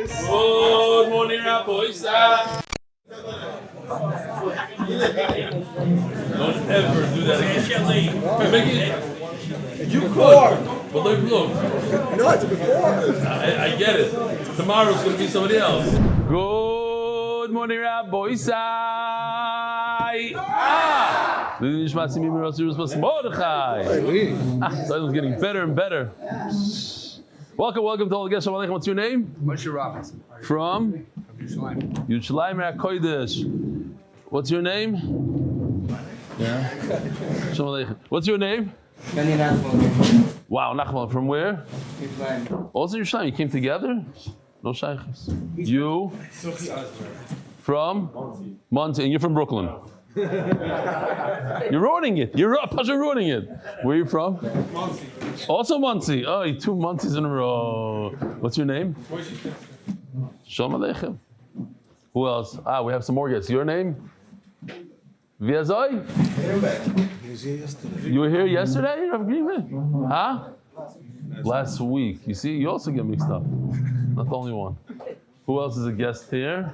Good morning, Rabbi. Don't ever do that again. Make it. You could, but look. No, it's before. I get it. Tomorrow it's going to be somebody else. Good morning, Rabbi. Nishmas Zayin's getting better and better. Welcome to all the guests. What's your name? Moshe Robinson. From? Sheleimah Kodesh. What's your name? Yeah. What's your name? Wow, Nachman. From where? Also Yerushalayim. You came together? No shaykhs. You? From? Monty. And you're from Brooklyn. You're ruining it. You're ruining it. Where are you from? Muncie. Also Muncie. Oh, 2 Muncies in a row. What's your name? Shalom Aleichem. Who else? We have some more guests. Your name? Viazoi? You were here yesterday? Huh? Last week. You see, you also get mixed up. Not the only one. Who else is a guest here?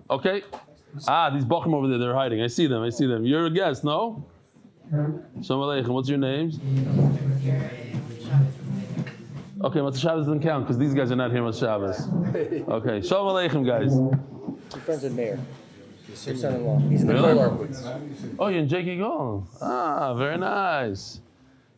Okay. These bochum over there, they're hiding. I see them. You're a guest, no? Shalom Aleichem. What's your names? Okay, Matzah Shabbos doesn't count because these guys are not here on Shabbos. Okay, Shalom Aleichem, guys. Your friend's in Mayor. Your son-in-law. He's in the Kolar boots. Oh, you're in Jakey Gol. Very nice.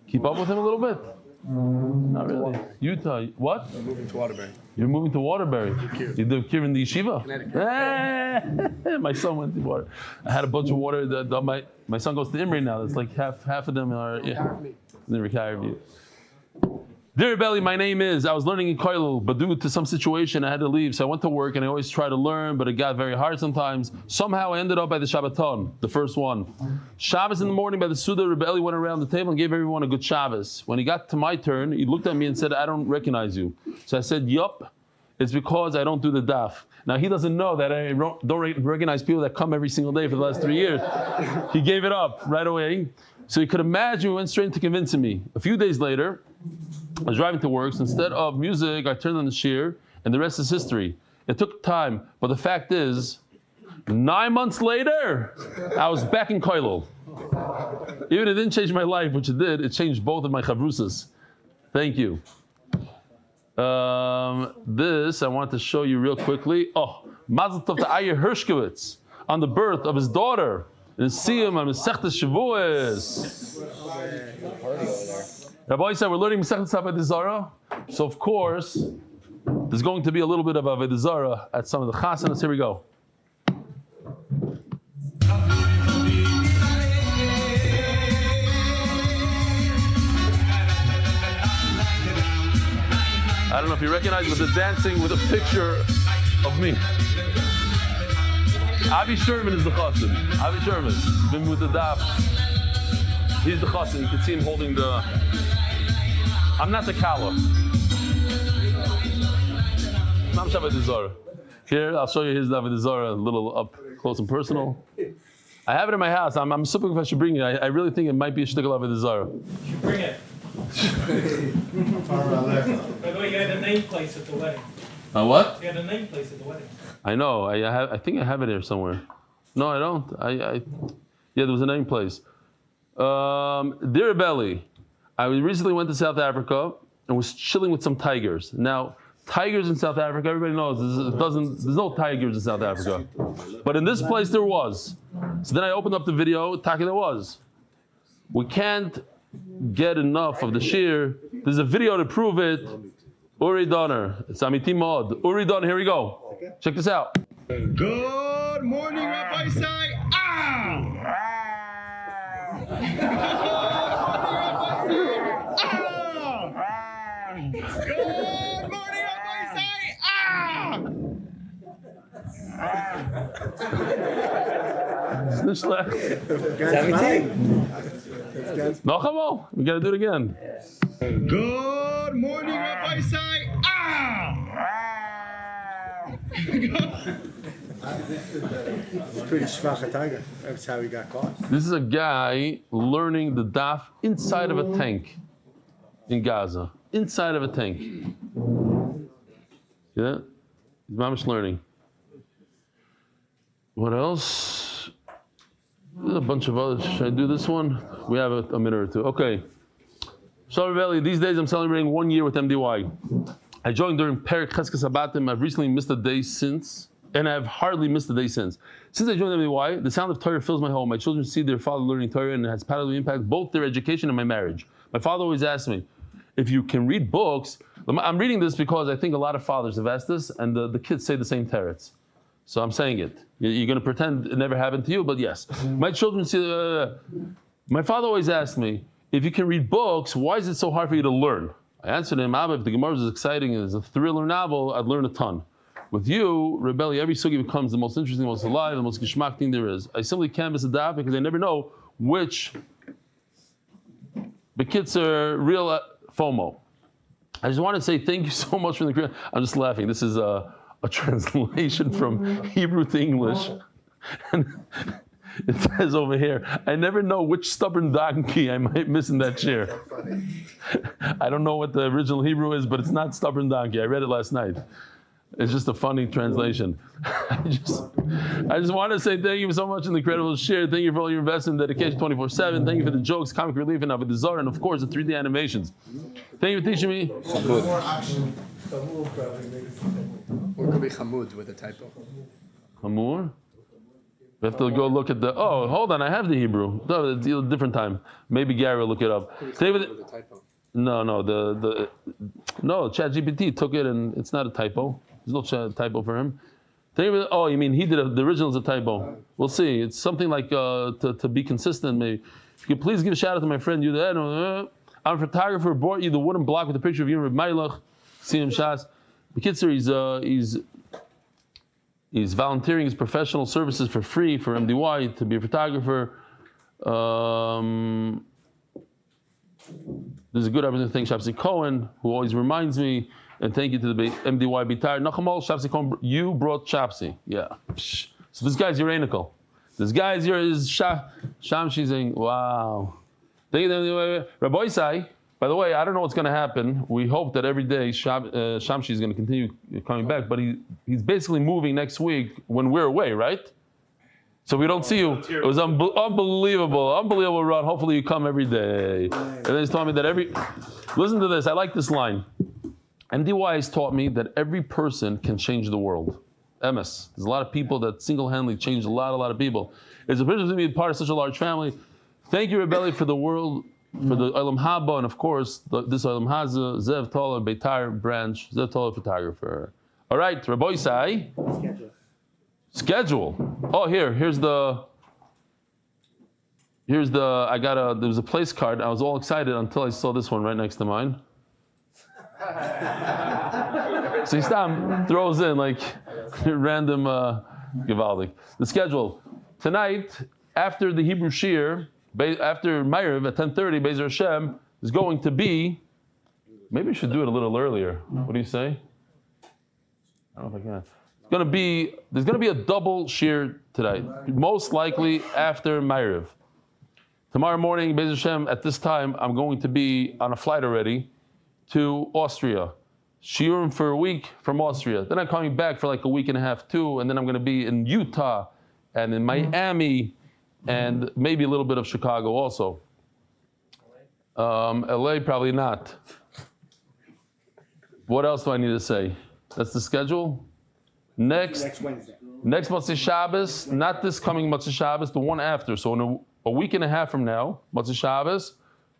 Keep up with him a little bit? Not really. Utah. What? I'm moving to Waterbury. You're moving to Waterbury. You live here in the yeshiva? Connecticut. My son went to water. I had a bunch of water. My son goes to Imri now. It's like half of them are in the Rikayah view. Dear Belly, my name is. I was learning in Koilel, but due to some situation I had to leave, so I went to work and I always try to learn, but it got very hard sometimes. Somehow I ended up by the Shabbaton, the first one. Shabbos in the morning by the Suda, Rebbe Eli went around the table and gave everyone a good Shabbos. When he got to my turn, he looked at me and said, I don't recognize you. So I said, yup, it's because I don't do the daf. Now he doesn't know that I don't recognize people that come every single day for the last 3 years. He gave it up right away. So you could imagine we went straight into convincing me. A few days later, I was driving to work, so instead of music, I turned on the shir, and the rest is history. It took time, but the fact is, 9 months later, I was back in Koilel. Even it didn't change my life, which it did, it changed both of my chavrusas. Thank you. This I want to show you real quickly. Mazel tov to Iyar Hershkowitz on the birth of his daughter. And see him on Masechtas Shavuos. Rabbi said we're learning Masechtas Avodah Zarah, so of course there's going to be a little bit of Avodah Zarah at some of the chasanas. Here we go. I don't know if you recognize, but they're dancing with a picture of me. Avi Sherman is the chassan. Avi Sherman has been with the daf. He's the chassan. You can see him holding the. I'm not the kala. Nam Avodah Zarah. Here, I'll show you his Avodah Zarah a little up close and personal. I have it in my house. I'm super if I should bring it. I really think it might be a shtickle Avodah Zarah. You should bring it. By the way, you had a name place at the wedding. What? You had a name place at the wedding. I know. I think I have it here somewhere. No, I don't. Yeah, there was a name place. Dear Belly, I recently went to South Africa and was chilling with some tigers. Now, tigers in South Africa, everybody knows there's no tigers in South Africa. But in this place there was. So then I opened up the video, Taki there was. We can't get enough of the shir. There's a video to prove it. Uri Donner. It's Amiti Mod. Uri Donner, here we go. Check this out. Good morning, Rabbi Sai. Good morning, Rabbi Sai. It's nicht schlecht. Noch einmal. We gotta do it again. Good morning, Rabbi Sai. It's pretty schwache tiger. That's how he got caught. This is a guy learning the daf inside of a tank in Gaza. Inside of a tank. Yeah, he's mamish learning. What else? There's a bunch of others. Should I do this one? We have a minute or two. Okay. Shalom Rebelli, these days I'm celebrating 1 year with MDY. I joined during Perek Cheskes Sabatim. I've recently missed a day since, and I've hardly missed a day since. Since I joined MDY, the sound of Torah fills my home. My children see their father learning Torah, and it has positively impacted both their education and my marriage. My father always asked me, if you can read books, I'm reading this because I think a lot of fathers have asked this, and the kids say the same teretz. So I'm saying it. You're going to pretend it never happened to you, but yes. My children see, my father always asked me, if you can read books, why is it so hard for you to learn? I answered him, Abba, if the Gemara is exciting and it's a thriller novel, I'd learn a ton. With you, Rebelli, every sugi becomes the most interesting, the most alive, the most geschmack thing there is. I simply canvas a daf because I never know which the kids are real FOMO. I just want to say thank you so much for the. I'm just laughing. This is a translation from Hebrew to English. And it says over here, I never know which stubborn donkey I might miss in that chair. I don't know what the original Hebrew is, but it's not stubborn donkey. I read it last night. It's just a funny translation. I just want to say thank you so much in the incredible share. Thank you for all your investment and dedication 24/7. Thank you for the jokes, comic relief, and Avodah Zarah, and of course the 3D animations. Thank you for teaching me. Or it could be Hamud with a typo. Hamur? We have to go look at the. Oh, hold on, I have the Hebrew. No, it's a different time. Maybe Gary will look it up. No, ChatGPT took it and it's not a typo. There's no typo for him. Oh, you mean he did it? The original is a typo. We'll see. It's something like to be consistent. Maybe. If you could please give a shout out to my friend Yudah. I'm a photographer. Brought you the wooden block with a picture of you and Mailach. See him Shas. The kid sir, he's volunteering his professional services for free for MDY to be a photographer. There's a good opportunity to thank Shapsi Cohen, who always reminds me, and thank you to the MDY Bitar. Nachamal, Shapsi Cohen, you brought Shapsi. Yeah. So this guy's uranical. This guy's Shamshi saying, wow. Thank you, Rabbi Isai. By the way, I don't know what's going to happen. We hope that every day Shamshi is going to continue coming back, but he's basically moving next week when we're away, right? So we don't see you. It was unbelievable run. Hopefully you come every day. And then he's telling me that listen to this, I like this line. MDY has taught me that every person can change the world. MS. There's a lot of people that single-handedly changed a lot of people. It's a privilege to be part of such a large family. Thank you, Rebelli, for the world, for the Olam Haba, and of course, this Olam Haza, Zev Tola, Beitar branch, Zev Tola photographer. All right, Rabbi Isai. Schedule. Oh, here's the, there was a place card. I was all excited until I saw this one right next to mine. So Istam throws in like random Givaldik. The schedule. Tonight, after the Hebrew Shir, after Ma'ariv at 10:30, Be'ezer Hashem is going to be, maybe we should do it a little earlier. What do you say? I don't know if I can. There's going to be a double shir tonight, most likely after Ma'ariv. Tomorrow morning, Be'ezer Hashem, at this time, I'm going to be on a flight already to Austria. Shiurim for a week from Austria. Then I'm coming back for like a week and a half too, and then I'm going to be in Utah and in Miami and maybe a little bit of Chicago also. LA probably not. What else do I need to say? That's the schedule. Next Wednesday. Next Motzei Shabbos, not this coming Motzei Shabbos, the one after. So in a week and a half from now, Motzei Shabbos,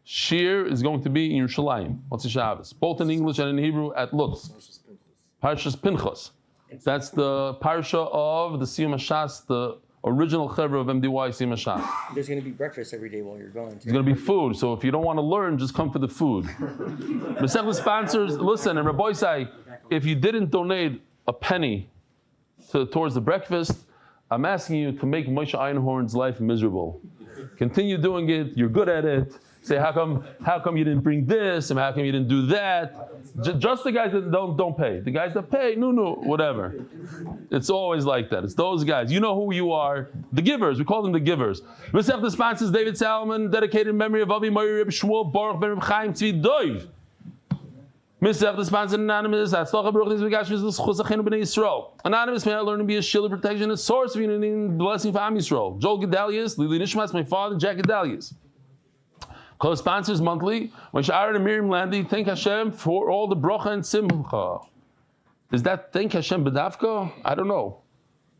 Shir is going to be in Yerushalayim, Motzei Shabbos, both in English and in Hebrew at Lutz. Parshas Pinchas. That's the parsha of the Siyum HaShas, the original chevra of MDY Siyum HaShas. There's going to be breakfast every day while you're going. There's going to be food, so if you don't want to learn, just come for the food. Masechta sponsors, listen, and Rabbi Isai, if you didn't donate a penny towards the breakfast, I'm asking you to make Moshe Einhorn's life miserable. Continue doing it, you're good at it. Say, how come you didn't bring this, and how come you didn't do that? Just the guys that don't pay. The guys that pay, no, whatever. It's always like that. It's those guys. You know who you are. The givers. We call them the givers. Masechta sponsors David Salamon, dedicated in memory of Avi Miriam Shmuel, Boruch, Chaim, Tzvi, Doiv. Misaf the sponsor anonymous. הצלחה Boruch ובגשמיות ולזכות אחינו בני ישראל. Anonymous, may I learn to be a shield of protection, a source of unity and blessing for Am Yisrael. Joel Gedalius, Eli Nishmas, my father, Jack Gedalius. Co-sponsors monthly. Moshe Miriam Landy, thank Hashem for all the bracha and simcha. Is that thank Hashem bedavka? I don't know.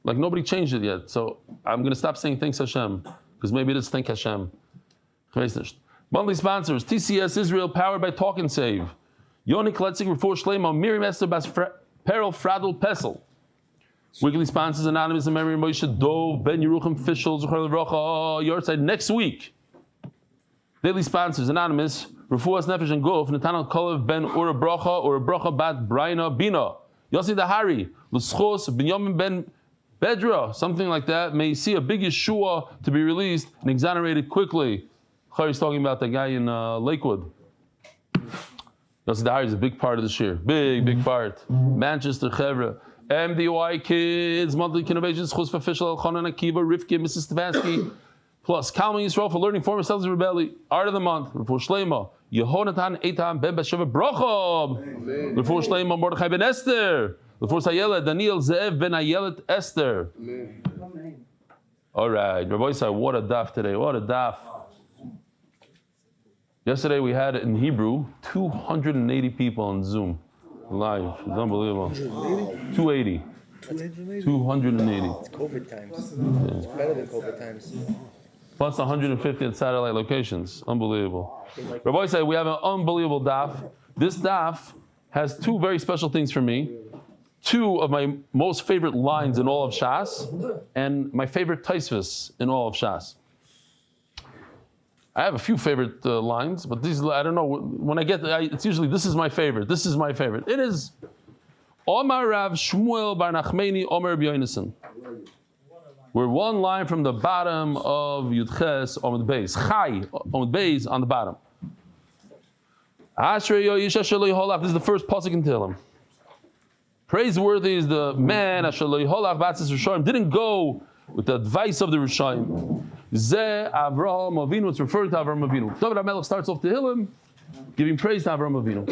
Like nobody changed it yet, so I'm going to stop saying thanks Hashem because maybe it is thank Hashem. Monthly sponsors: TCS Israel, powered by TALKNSAVE. Yoni, Klestzick, Refuah, Sheleimah, Miriam, Aster, Peril, Fradel, Pesel. Weekly sponsors: Anonymous, Mary, Moshe, Dov, Ben Yeruchim, Fischel, Zuchar Lerocha, your side next week. Daily sponsors: Anonymous, Refuah, Nefesh, and Gof, Netanel Kolev, Ben Ura Bracha, or Bracha Bat Braina Bina, Yossi Dahari, Velizchut, Binyamin Ben Bedra, something like that. May you see a big Yeshua to be released and exonerated quickly. Chari's talking about the guy in Lakewood. Yossi Dahari is a big part of this year. Big part. Manchester, Chevra. MDY Kids Monthly Innovations, Chus for Official, Elchanan Akiva, Rivki, Mrs. Stefansky, plus Am Yisrael for learning former selves of rebellion. Art of the month, Refuah Sheleimah, Yehonatan Eitan Ben Basheva Brocha, Refuah Sheleimah Mordechai Ben Esther, Refuah Sayela Daniel Zev Ben Ayelet Esther. All right, Rabbi Isai, what a daf today, what a daf. Yesterday we had in Hebrew 280 people on Zoom live. It's unbelievable. 280. 280. It's COVID times. Yeah. It's better than COVID times. Plus 150 at satellite locations. Unbelievable. Rabbi said we have an unbelievable daf. This daf has two very special things for me. Two of my most favorite lines in all of Shas, and my favorite taisvus in all of Shas. I have a few favorite lines, but these, I don't know, when I get, it's usually, this is my favorite, this is my favorite. It is, Omar Rav Shmuel Bar Nachmeni Omer B'Yonason. We're one line from the bottom of Yudches Amud Beis. Chai, Amud Beis on the bottom. This is the first pasuk in Tehillim. Praiseworthy is the man didn't go with the advice of the Rishaim. Ze Avraham Avinu, it's referred to Avraham Avinu. David HaMelech starts off Tehillim giving praise to Avraham Avinu.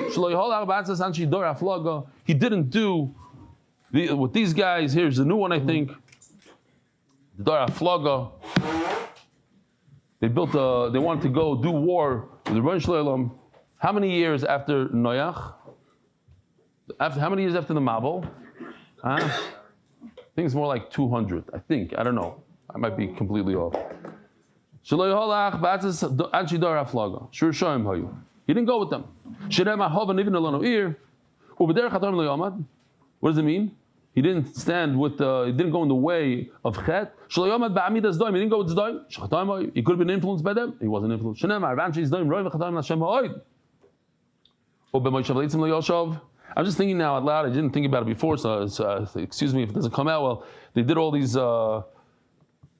He didn't do with these guys. Here's the new one, I think. The Dor HaFlaga. They wanted to go do war with the Rebbeinu Shalom. How many years after Noach? How many years after the Mabel? I think it's more like 200. I think. I don't know. I might be completely off. He didn't go with them. What does it mean? He didn't stand with he didn't go in the way of Chet. He didn't go with Zdaim. He could have been influenced by them. He wasn't influenced. I'm just thinking now out loud. I didn't think about it before, so excuse me if it doesn't come out well. They did all these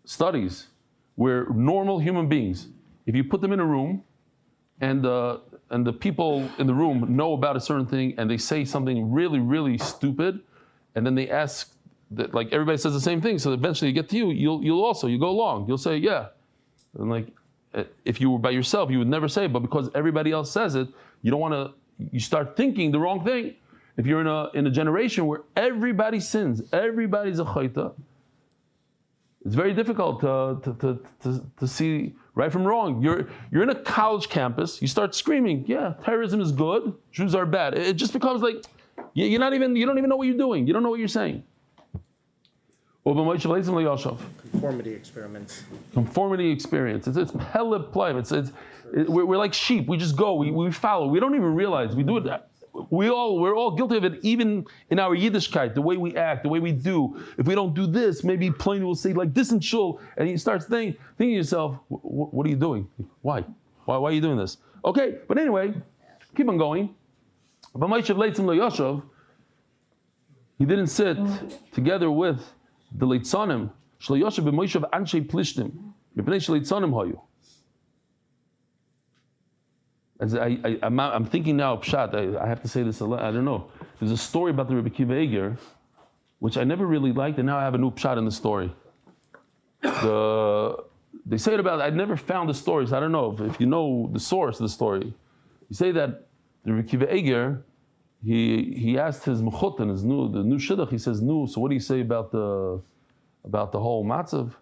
studies where normal human beings, if you put them in a room, and the people in the room know about a certain thing, and they say something really, really stupid, and then they ask that, like everybody says the same thing, so eventually you get to you, you'll go along. You'll say yeah, and like if you were by yourself, you would never say it, but because everybody else says it, you don't want to. You start thinking the wrong thing. If you're in a generation where everybody sins, everybody's a chayta, it's very difficult to see right from wrong. You're in a college campus, you start screaming, yeah, terrorism is good, Jews are bad. It just becomes like you don't even know what you're doing. You don't know what you're saying. Conformity experiments. Conformity experience. It's pellet play. We're like sheep. We just go. We follow. We don't even realize we do it. We're all guilty of it, even in our Yiddishkeit, the way we act, the way we do. If we don't do this, maybe Pliny will say like this in shul, and he starts thinking to yourself, what are you doing? Why are you doing this? Okay, but anyway, keep on going. But Moshe Leitzim Lo Yoshev, he didn't sit together with the Leitzanim. Shlo Yoshev b'Moshe Anshe Plishtim, Mipnei Shleitzanim Hayu. I'm thinking now, Pshat, I have to say this a lot, I don't know. There's a story about the Rebbe Kiva Eger, which I never really liked, and now I have a new Pshat in the story. They say it about, I'd never found the stories, I don't know if you know the source of the story. You say that the Rebbe Kiva Eger he asked his mechutin, the new shidduch. He says, "No, so what do you say about the whole matzav?"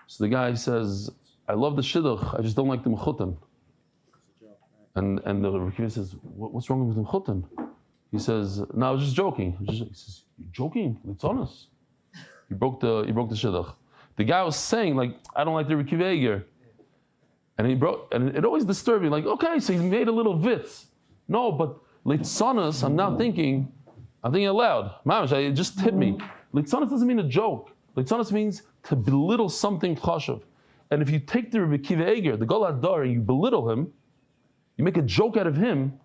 So the guy says, "I love the shidduch, I just don't like the mechutin." And the Refuah says, "What's wrong with the mechutin?" He says, "No, I was just joking." He says, "You're joking? It's honest." He broke the shidduch. The guy was saying, like, "I don't like the Refuah," and it always disturbed me. Like, okay, so he made a little vitz. No, but litzanas, I'm now thinking aloud. Mamash, it just hit me. Litzanas doesn't mean a joke. Litzanas means to belittle something chashav. And if you take the Refuah, the Gol Hadar, and you belittle him, you make a joke out of him,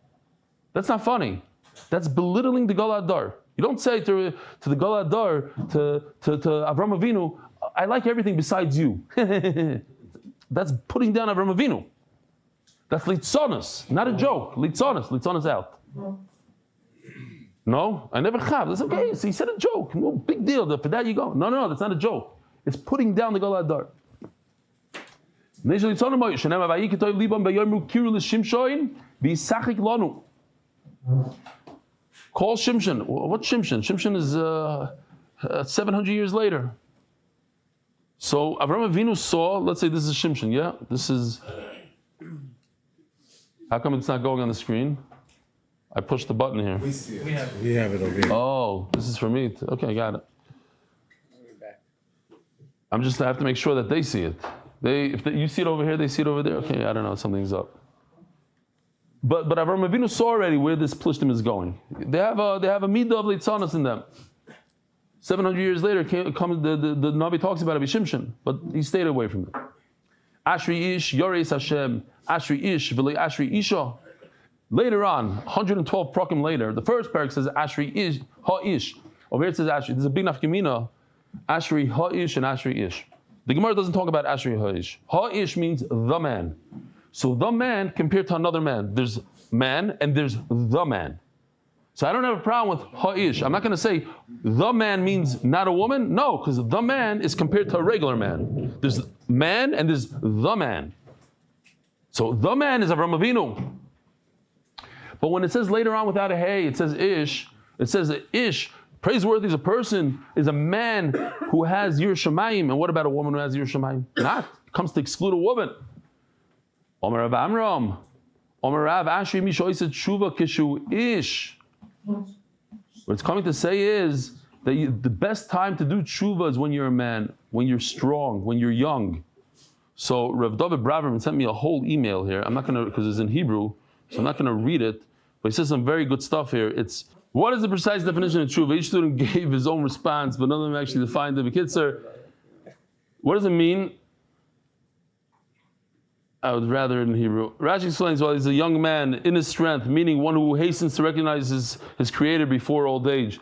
that's not funny. That's belittling the Gol Hadar. You don't say to the Gol Hadar, to Avram Avinu, "I like everything besides you." That's putting down Avram Avinu. That's litzanas, not a joke. Litzanas out. No, I never have. That's okay. So he said a joke. No big deal. For that you go. No, that's not a joke. It's putting down the Gol Hadar. Call Shimshon. What's Shimshon? Shimshon is 700 years later. So Avram Avinu saw, let's say this is Shimshon, yeah? This is, how come it's not going on the screen? I pushed the button here. We see it. We have it over here. Oh, this is for me. Okay, I got it. I have to make sure that they see it. If you see it over here, they see it over there. Okay, I don't know, something's up. But Avram Avinu saw already where this plishtim is going. They have a midah of litzanas in them. 700 years later, the Navi talks about it, Shimshon, but he stayed away from it. Ashri ish, Yoreis Hashem, Ashri ish, V'lei Ashri isha. Later on, 112 prakim later, the first parak says Ashri ish, ha-ish. Over here it says Ashri. There's a big nafkamina, Ashri ha-ish and Ashri ish. The Gemara doesn't talk about Ashri ha-ish. Ha-ish means the man. So the man compared to another man. There's man and there's the man. So I don't have a problem with ha-ish. I'm not going to say the man means not a woman. No, because the man is compared to a regular man. There's man and there's the man. So the man is Avram Avinu. But when it says later on without a hey, it says ish. It says that ish, praiseworthy is a person, is a man who has Yir Shamayim. And what about a woman who has Yir Shamayim? Not. It comes to exclude a woman. Omer Rav Amram. Omer Rav Ashri Misho Yisad Tshuva Kishu Ish. What it's coming to say is that the best time to do tshuva is when you're a man, when you're strong, when you're young. So Rav David Braverman sent me a whole email here. I'm not going to, because it's in Hebrew, so I'm not going to read it. But he says some very good stuff here. It's, what is the precise definition of tshuva? Each student gave his own response, but none of them actually defined it. Kids, sir, what does it mean? I would rather in Hebrew. Rashi explains, well, he's a young man in his strength, meaning one who hastens to recognize his creator before old age.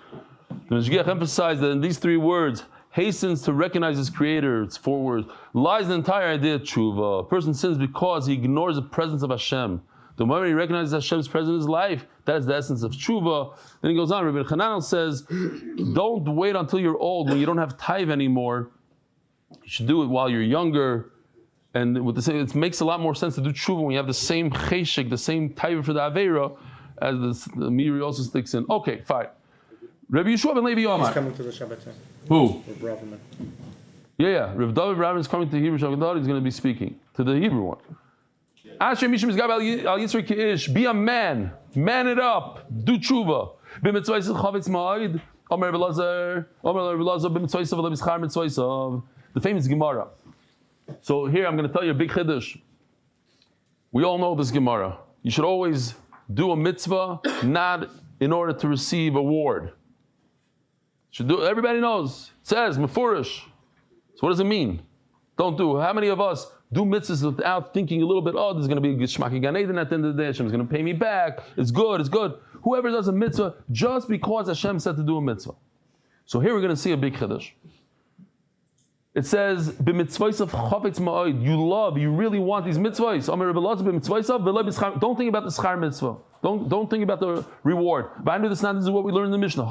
The Meshgiach emphasized that in these three words, hastens to recognize his creator, it's 4 words, lies the entire idea of tshuva. A person sins because he ignores the presence of Hashem. The moment he recognizes Hashem's presence in his life, that is the essence of tshuva. Then he goes on, Rabbi Chananel says, don't wait until you're old when you don't have taiv anymore. You should do it while you're younger. And with the same, it makes a lot more sense to do tshuva when you have the same cheshik, the same taiva for the aveira, as the Miri also sticks in. Okay, fine. Rabbi Yeshua ben Levi Yomar. He's coming to the Shabbat. Who? Braverman. Yeah. Rav David Braverman is coming to the Hebrew Shabbat. He's going to be speaking to the Hebrew one. Asher Mishim Zgab al Yitzri Ki'ish. Be a man. Man it up. Do tshuva. B'mitzvayis chavetz ma'id. Omer Belazar. Omer Belazar b'mitzvayis av le'bischar mitzvayis av. The famous Gemara. So here I'm going to tell you a big chiddush. We all know this Gemara. You should always do a mitzvah not in order to receive a reward. Should do. Everybody knows. It says mefurish. So what does it mean? Don't do. How many of us do mitzvahs without thinking a little bit? Oh, there's going to be a geshmaki gan eden at the end of the day. Hashem's going to pay me back. It's good. It's good. Whoever does a mitzvah just because Hashem said to do a mitzvah. So here we're going to see a big chiddush. It says, "B'mitzvahs of chavetz ma'od." You love, you really want these mitzvahs. Don't think about the schar mitzvah. Don't think about the reward. But I know this is what we learned in the Mishnah.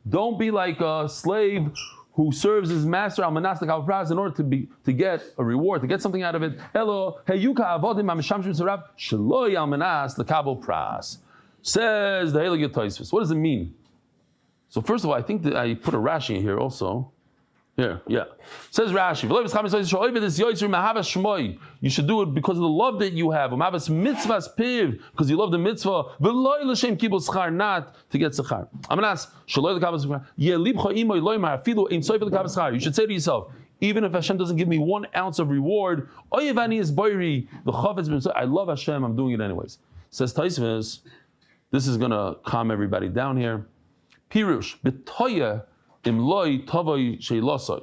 Don't be like a slave who serves his master al manas lekabel pras in order to get a reward, to get something out of it. Elo heyuka avodim hamshamshim tzarav sheloi al manas lekabel pras. Says the Heilige Tosfos. What does it mean? So first of all, I think that I put a Rashi here also. Here, yeah. Says Rashi, you should do it because of the love that you have. Because you love the mitzvah. Not to get sechar. I'm going to ask, you should say to yourself, even if Hashem doesn't give me 1 ounce of reward, I love Hashem, I'm doing it anyways. Says Tosfos, this is going to calm everybody down here. Pirush, b'toya imloi tavoi sheilosoi.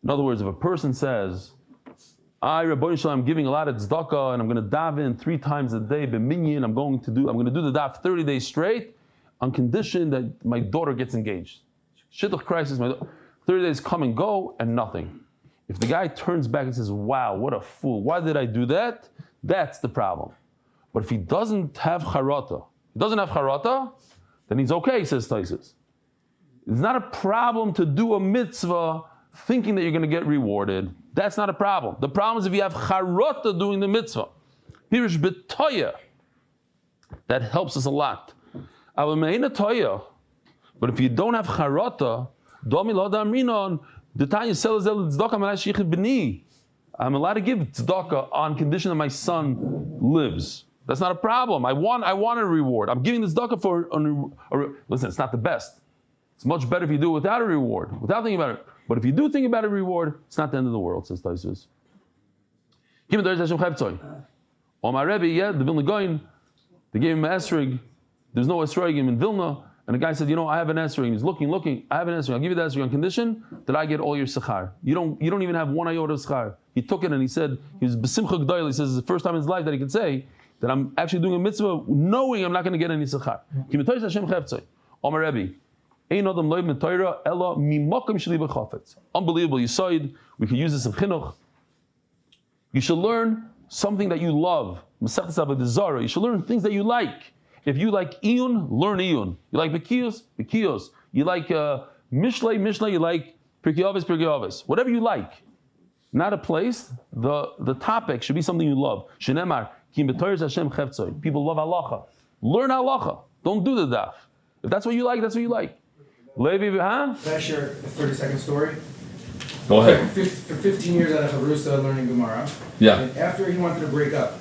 In other words, if a person says, Rabbi Shalom, I'm giving a lot of tzedakah and I'm going to daven 3 times a day, b'minyan, I'm going to do the daf 30 days straight, on condition that my daughter gets engaged. Shidduch crisis, 30 days come and go, and nothing. If the guy turns back and says, wow, what a fool, why did I do that? That's the problem. But if he doesn't have charata, then he's okay, says Tosfos. It's not a problem to do a mitzvah thinking that you're going to get rewarded. That's not a problem. The problem is if you have charata doing the mitzvah. Pirish b'toya. That helps us a lot. But if you don't have charata, I'm allowed to give tzedakah on condition that my son lives. That's not a problem. I want a reward. I'm giving this tzedakah for listen, it's not the best. It's much better if you do it without a reward, without thinking about it. But if you do think about a reward, it's not the end of the world, says Tosfos. Give me the Hashem Chayvtzoy. On my Rebbe, the Vilna Goyin, they gave him an esrog. There's no esrogim in Vilna, and the guy said, I have an esrog. He's looking. I have an esrog. I'll give you the esrog on condition that I get all your sechar. You don't even have 1 iota of sechar. He took it and he said, he was besimcha Gedalius. He says it's the first time in his life that he could say that I'm actually doing a mitzvah knowing I'm not going to get any sechar. Give me the Hashem Chayvtzoy. On my Rebbe. Unbelievable Yisoid. We can use this in chinuch. You should learn something that you love. Avodah Zarah. You should learn things that you like. If you like iyun, learn iyun. You like bekiyos. You like mishlei. You like pirkei avos. Whatever you like. Not a place. The topic should be something you love. Shenemar kim b'toras Hashem chevtzoy. People love halacha. Learn halacha. Don't do the daf. If that's what you like, that's what you like. Levi, huh? Can I share a 30-second story? Go ahead. For 15 years at Chavrusa learning Gemara. Yeah. And after he wanted to break up,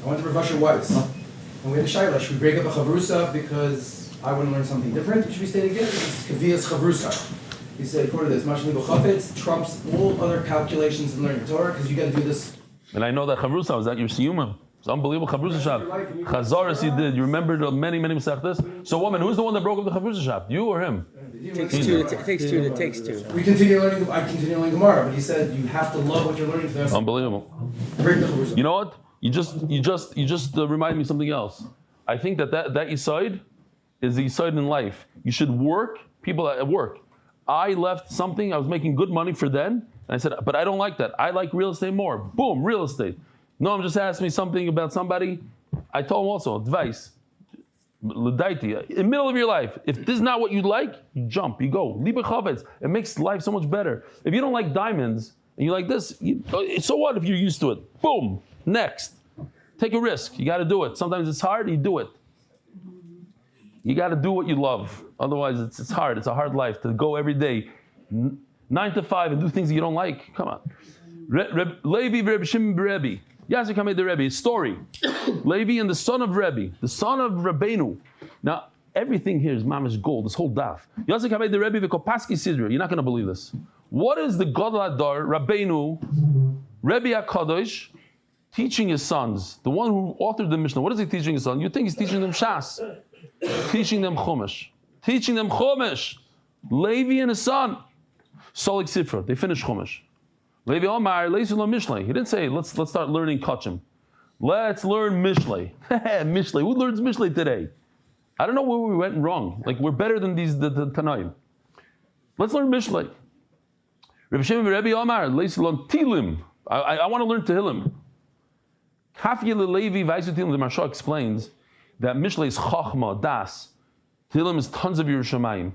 I went to Rav Asher Weiss. And we had a shayla. Should we break up a Chavrusa because I want to learn something different? Should we stay together? It's Kavias Chavrusa. He said, according to this, Mashlim B'chafetz trumps all other calculations in learning Torah because you got to do this. And I know that Chavrusa was at your siyumim. It's unbelievable. Chavrusa shop. Chazaras you did. You remember the many Masechtas? So woman, who's the one that broke up the Chavrusa shop? You or him? It takes two. It takes two. We continue learning. I continue learning Gemara, but he said you have to love what you're learning for this. Unbelievable. Break the Chavrusa. You know what? You just remind me of something else. I think that Yisoid is the Yisoid in life. You should work. People at work. I left something. I was making good money for then, and I said, but I don't like that. I like real estate more. Boom, real estate. No, I'm just asking me something about somebody. I told him also, advice. In the middle of your life, if this is not what you like, you jump, you go. Liebe Chavetz. It makes life so much better. If you don't like diamonds, and you like this, so what if you're used to it? Boom, next. Take a risk. You got to do it. Sometimes it's hard, you do it. You got to do what you love. Otherwise, it's hard. It's a hard life to go every day, 9 to 5, and do things that you don't like. Come on. Levi Reb Shimon Rebbe. Yasser Kamei the Rebbe, story. Levi and the son of Rebbe, the son of Rabbeinu. Now, everything here is mamash gold, this whole daf. Yasser Kamei the Rebbe, V'kopaski Sidra. You're not going to believe this. What is the Gadol Adar, Rabbeinu, Rebbe HaKadosh, teaching his sons? The one who authored the Mishnah. What is he teaching his sons? You think he's teaching them Shas. Teaching them Chumash. Levi and his son. Solik Sifra. They finished Chumash. Levi Omar, Mishlei. He didn't say, let's start learning Kachim. Let's learn Mishlei. Mishlei. Who learns Mishlei today? I don't know where we went wrong. Like, we're better than the Tanaim. Let's learn Mishlei. Reb Shimon Rebbe Omar, Tilim. I want to learn Tehillim. Kafye Levi Vaisu Tilim. The Maharsha explains that Mishlei is Chachma, Das. Tehillim is tons of Yerushalayim.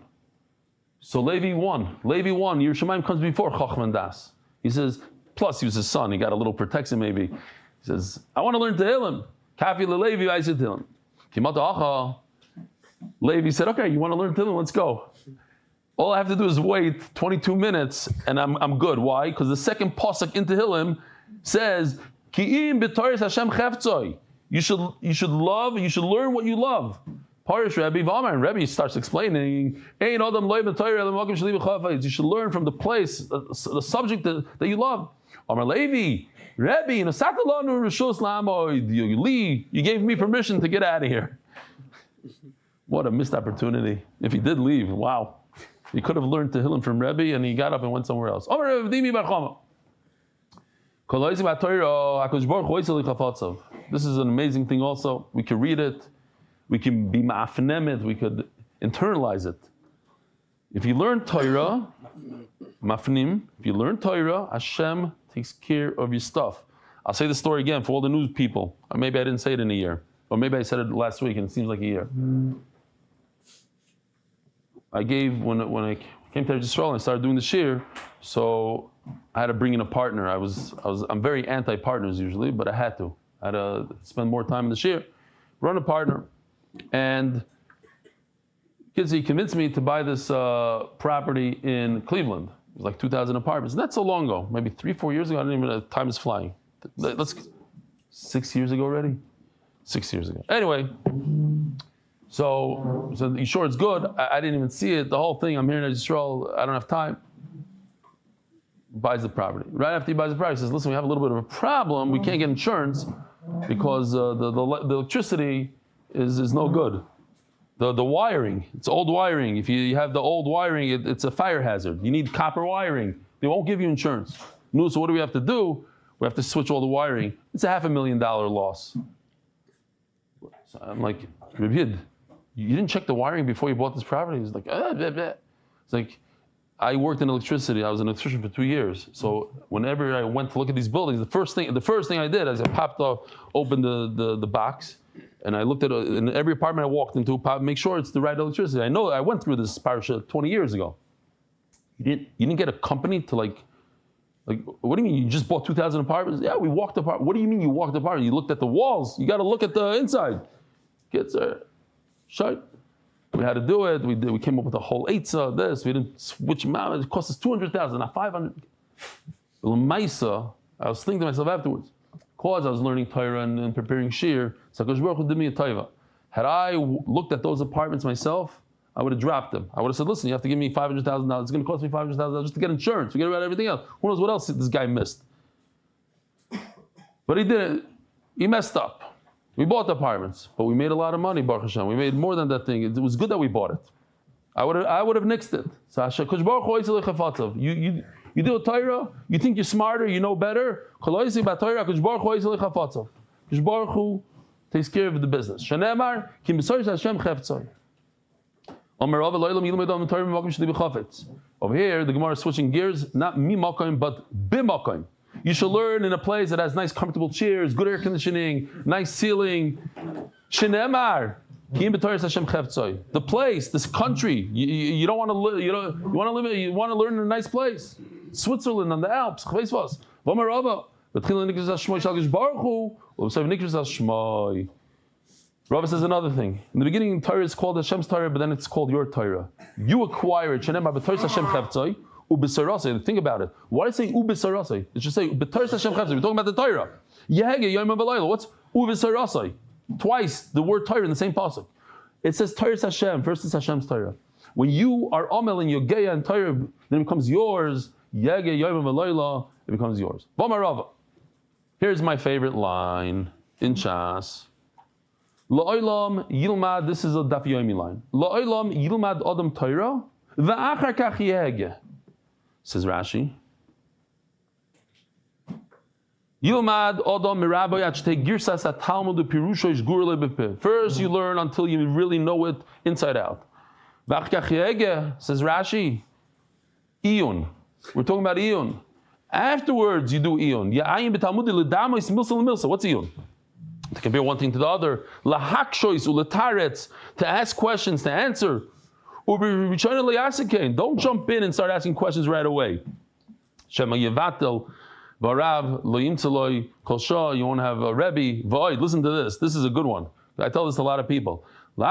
So Levi won. Yerushalayim comes before Chacham and Das. He says, plus he was his son. He got a little protection maybe. He says, I want to learn Tehillim. Kafi leLevi, I said Tehillim. Kimat Acha. Levi said, okay, you want to learn Tehillim? Let's go. All I have to do is wait 22 minutes and I'm good. Why? Because the second pasuk in Tehillim says, Ki'im b'Torah Hashem cheftzoi. You should love, you should learn what you love. Parish Rebbe V'amar, and Rebbe starts explaining, Ein Adam loy b'Torah l'makom sheli b'chafetz. You should learn from the place, the subject that you love. Amar Levi, Rebbe, you gave me permission to get out of here. What a missed opportunity. If he did leave, wow. He could have learned Tehillim from Rebbe and he got up and went somewhere else. This is an amazing thing also. We can read it. We can be ma'afnem it. We could internalize it. If you learn Torah, mafnim, if you learn Torah, Hashem takes care of your stuff. I'll say the story again for all the new people. Or maybe I didn't say it in a year. Or maybe I said it last week and it seems like a year. I gave, when I came to Israel and I started doing the shir, so I had to bring in a partner. I'm very anti-partners usually, but I had to spend more time in the shir, run a partner. And Klestzick convinced me to buy this property in Cleveland. It was like 2,000 apartments. Not so long ago, maybe 3-4 years ago. I don't even know, time is flying. 6 years ago already? 6 years ago. Anyway, so you sure it's good? I didn't even see it. The whole thing, I'm here in Israel, I don't have time. Buys the property. Right after he buys the property, he says, listen, we have a little bit of a problem. We can't get insurance because the electricity is no good. The wiring, it's old wiring. If you have the old wiring, it's a fire hazard. You need copper wiring. They won't give you insurance. No, so what do we have to do? We have to switch all the wiring. It's a $500,000 loss. So I'm like, Rabbi, you didn't check the wiring before you bought this property? He's like, blah, blah. It's like, I worked in electricity. I was an electrician for 2 years. So whenever I went to look at these buildings, the first thing I did is I popped off, opened the box, and I looked at in every apartment I walked into, make sure it's the right electricity. I know I went through this parasha 20 years ago. You didn't get a company to like, what do you mean? You just bought 2,000 apartments? Yeah, we walked apart. What do you mean you walked apart? You looked at the walls. You got to look at the inside. Kids are shut. We had to do it. We came up with a whole eitzah, this. We didn't switch them out. It cost us 200,000, not 500. I was thinking to myself afterwards, because I was learning Torah and preparing shir, so HaKadosh Baruch Hu did me a taiva. Had I looked at those apartments myself, I would have dropped them. I would have said, listen, you have to give me $500,000. It's going to cost me $500,000 just to get insurance. Forget about everything else. Who knows what else this guy missed? But he did it. He messed up. We bought the apartments, but we made a lot of money, Baruch Hashem. We made more than that thing. It was good that we bought it. I would have nixed it. So HaKadosh Baruch Hu, you do a Torah, you think you're smarter, you know better. HaKadosh Baruch Hu takes care of the business. Shenemar, Kim b'Soris Hashem cheftzoi. Over here, the Gemara is switching gears, not mi makom, but bi makom. You should learn in a place that has nice, comfortable chairs, good air conditioning, nice ceiling. Shenemar, Kim b'Toras Hashem cheftzoi. The place, this country, you don't want to live. You want to live. You want to learn in a nice place. Switzerland on the Alps. Rava says another thing. In the beginning, Torah is called Hashem's Torah, but then it's called your Torah. You acquire it. Shenemar b'Toras Hashem cheftzoi. Ubisarasei. Think about it. Why did it say ubisarasei? It should say ubitaris Hashem cheftzoi. We're talking about the Torah. Yehege yom v'layla. What's ubisarasei? Twice the word Torah in the same pasuk. It says Torah Hashem. First it's Hashem's Torah. When you are omel in Yogeya and Torah, then it becomes yours. Yehege yom v'layla. It becomes yours. V'marava. Here's my favorite line in Shas. La'olam yilmad. This is a Daf Yomi line. La'olam yilmad adam Torah v'achar kach yehege. Says Rashi. Yilmad Odom Miraboy Achte Girsas at Talmud Pirusho is Gurle Bepe. First you learn until you really know it inside out. Vachkachiege, says Rashi. Iyun. We're talking about Iyun. Afterwards you do Iyun. Ya'ayim B'Talmud L'Damo is Milsa L'Milsa. What's Iyun? To compare one thing to the other. Lahakshois U'Letaretz. To ask questions, to answer. Don't jump in and start asking questions right away. Shema Yevatel, Varav, Loyim Tzeloi, Kolsha, you won't have a Rebbe. Void, listen to this. This is a good one. I tell this to a lot of people. When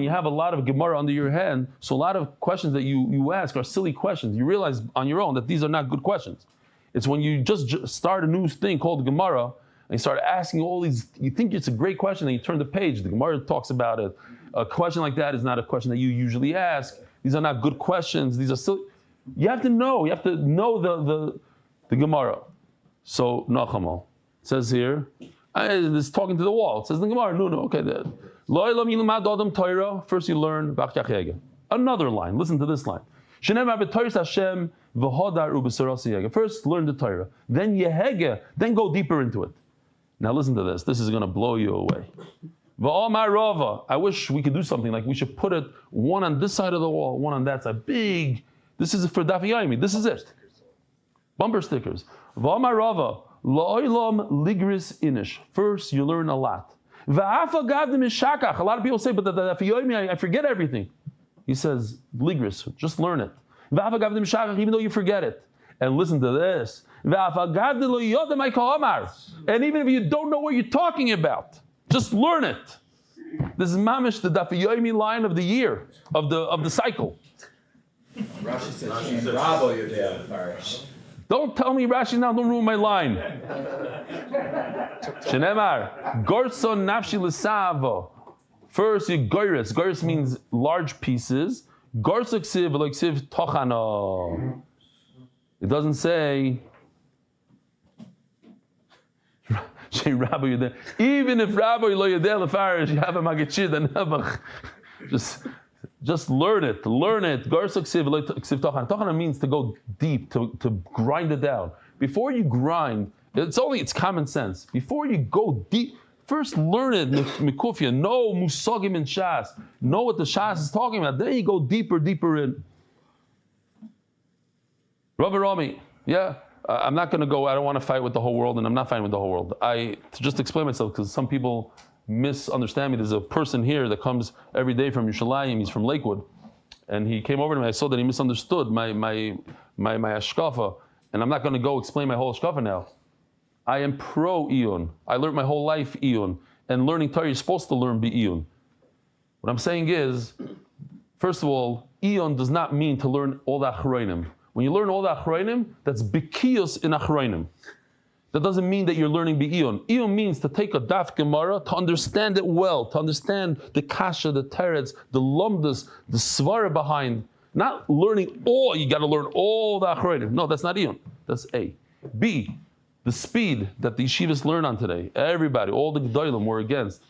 you have a lot of Gemara under your hand, so a lot of questions that you ask are silly questions. You realize on your own that these are not good questions. It's when you just start a new thing called Gemara, and you start asking all these, you think it's a great question, and you turn the page, the Gemara talks about it. A question like that is not a question that you usually ask. These are not good questions. These are silly. You have to know the Gemara. So, Nachamal says here, it's talking to the wall. It says in the Gemara, no, okay. First you learn, another line, listen to this line. First learn the Torah, then Yehege, then go deeper into it. Now listen to this. This is going to blow you away. I wish we could do something like we should put it one on this side of the wall, one on that side. Big. This is for Daf Yomi. This is it. Bumper stickers. First you learn a lot. A lot of people say, but the Daf Yomi, I forget everything. He says, ligris, just learn it. Even though you forget it. And listen to this. And even if you don't know what you're talking about, just learn it. This is mamish, the Daf Yomi line of the year, of the cycle. Rashi says, bravo, you're there. Don't tell me Rashi now, don't ruin my line. Shenemar, gorson nafshi l'savo. First, you goris. Goris means large pieces. Gorsuk siv, like siv tochano. It doesn't say, Rabbi Yudeh. Even if Rabbi lo Yudeh lefarish, you have a magachid and nevach. Just learn it. Learn it. Gorsuk siv, like siv tochano. Tochano means to go deep, to grind it down. Before you grind, it's common sense. Before you go deep, first learn it, mikufia, know musagim and shas, know what the shas is talking about. Then you go deeper in. Rabbi Rami, I'm not going to go. I don't want to fight with the whole world, and I'm not fighting with the whole world. To just explain myself, because some people misunderstand me. There's a person here that comes every day from Yerushalayim. He's from Lakewood, and he came over to me. I saw that he misunderstood my hashkafa, and I'm not going to go explain my whole hashkafa now. I am pro Iyun. I learned my whole life Iyun. And learning Torah, you're supposed to learn be Iyun. What I'm saying is, first of all, Iyun does not mean to learn all the Achroinim. When you learn all the Achroinim, that's Bikiyus in Achroinim. That doesn't mean that you're learning be Iyun. Iyun means to take a Daf Gemara, to understand it well, to understand the Kasha, the Teretz, the Lumdas, the Svara behind. Not learning all, you got to learn all the Achroinim. No, that's not Iyun. That's A. B. The speed that the yeshivas learn on today, everybody, all the Gedalim were against.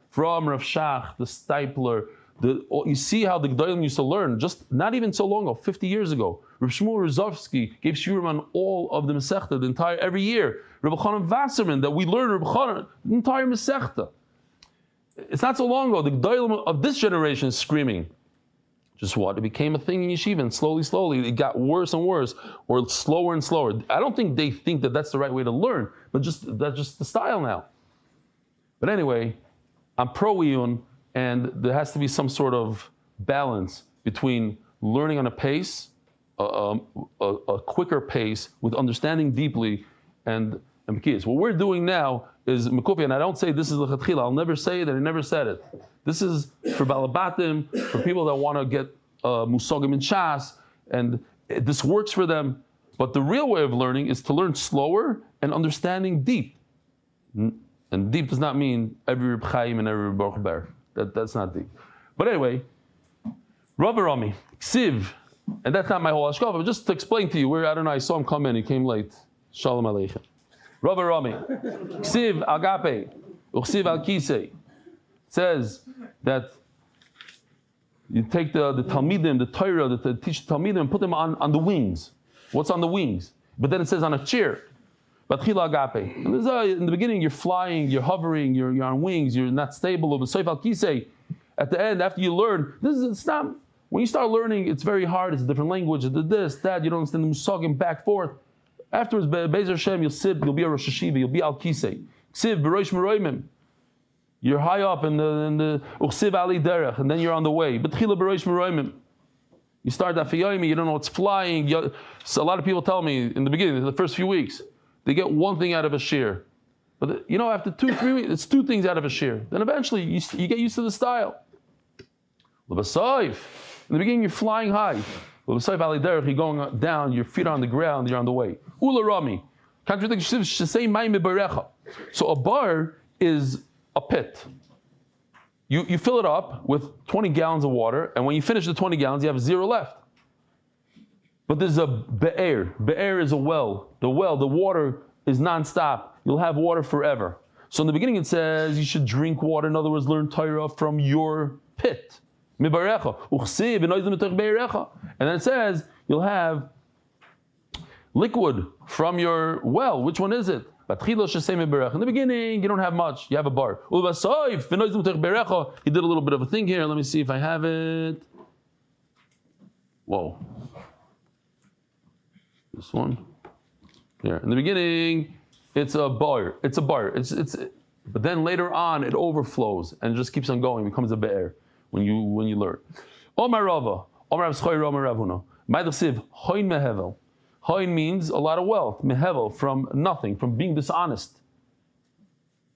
From Rav Shach, the Stipler, you see how the Gedalim used to learn, just not even so long ago, 50 years ago. Rav Shmuel Rozovsky gave shiurim on all of the Masechta, every year. Rabbi Chaim Wasserman, that we learn Rabbi Chaim, the entire Masechta. It's not so long ago, the Gedalim of this generation is screaming. Just what? It became a thing in yeshiva, and slowly, it got worse and worse, or slower and slower. I don't think they think that that's the right way to learn, but that's just the style now. But anyway, I'm pro Iyun, and there has to be some sort of balance between learning on a pace, a quicker pace, with understanding deeply, and Mekiyas. What we're doing now is Mekufi, and I don't say this is l'chatchila. I'll never say it, and I never said it. This is for balabatim, for people that want to get musagim and shas, and this works for them. But the real way of learning is to learn slower and understanding deep. And deep does not mean every Reb Chaim and every Baruch Ber. That's not deep. But anyway, Rabbi Rami, Ksiv, and that's not my whole hashkafa, but just to explain to you, where I don't know, I saw him come in, he came late. Shalom Aleichem. Rabbi Rami, Ksiv agape, Uksiv al kisei. Says that you take the Talmidim, the Torah, the teach Talmidim, and put them on the wings. What's on the wings? But then it says on a chair. Batchila agape. And in the beginning, you're flying, you're hovering, you're on wings, you're not stable. But soif al kisei. At the end, after you learn, it's not. When you start learning, it's very hard. It's a different language. It's this, that. You don't understand the musagim back forth. Afterwards, Be'ezer Hashem, you'll sit. You'll be a Rosh Hashiva. You'll be al kisei. Ksiv b'roish meroimim. You're high up in the Uchsiv Ali Derech, and then you're on the way. B'tchila b'roish meroimim. You start Daf Yomi, you don't know what's flying. So a lot of people tell me in the beginning, the first few weeks, they get one thing out of a shear. But after 2-3 weeks, it's 2 things out of a shear. Then eventually you get used to the style. In the beginning, you're flying high. You're going down, your feet are on the ground, you're on the way. Ula Rami. Contradiction. So a bar is a pit. You fill it up with 20 gallons of water, and when you finish the 20 gallons, you have 0 left. But there's a be'er. Be'er is a well. The water is non-stop. You'll have water forever. So in the beginning it says you should drink water. In other words, learn Torah from your pit. And then it says you'll have liquid from your well. Which one is it? In the beginning, you don't have much. You have a bar. He did a little bit of a thing here. Let me see if I have it. Whoa. This one. Here. In the beginning, it's a bar. It's a bar. But then later on, it overflows and just keeps on going. It becomes a be'er when you learn. Omar Rava. Omar Rav Schoy, Omar Rav Huna. Ma'idach Siv, Hoin Mehevel. Hoin means a lot of wealth. Mehevel, from nothing, from being dishonest.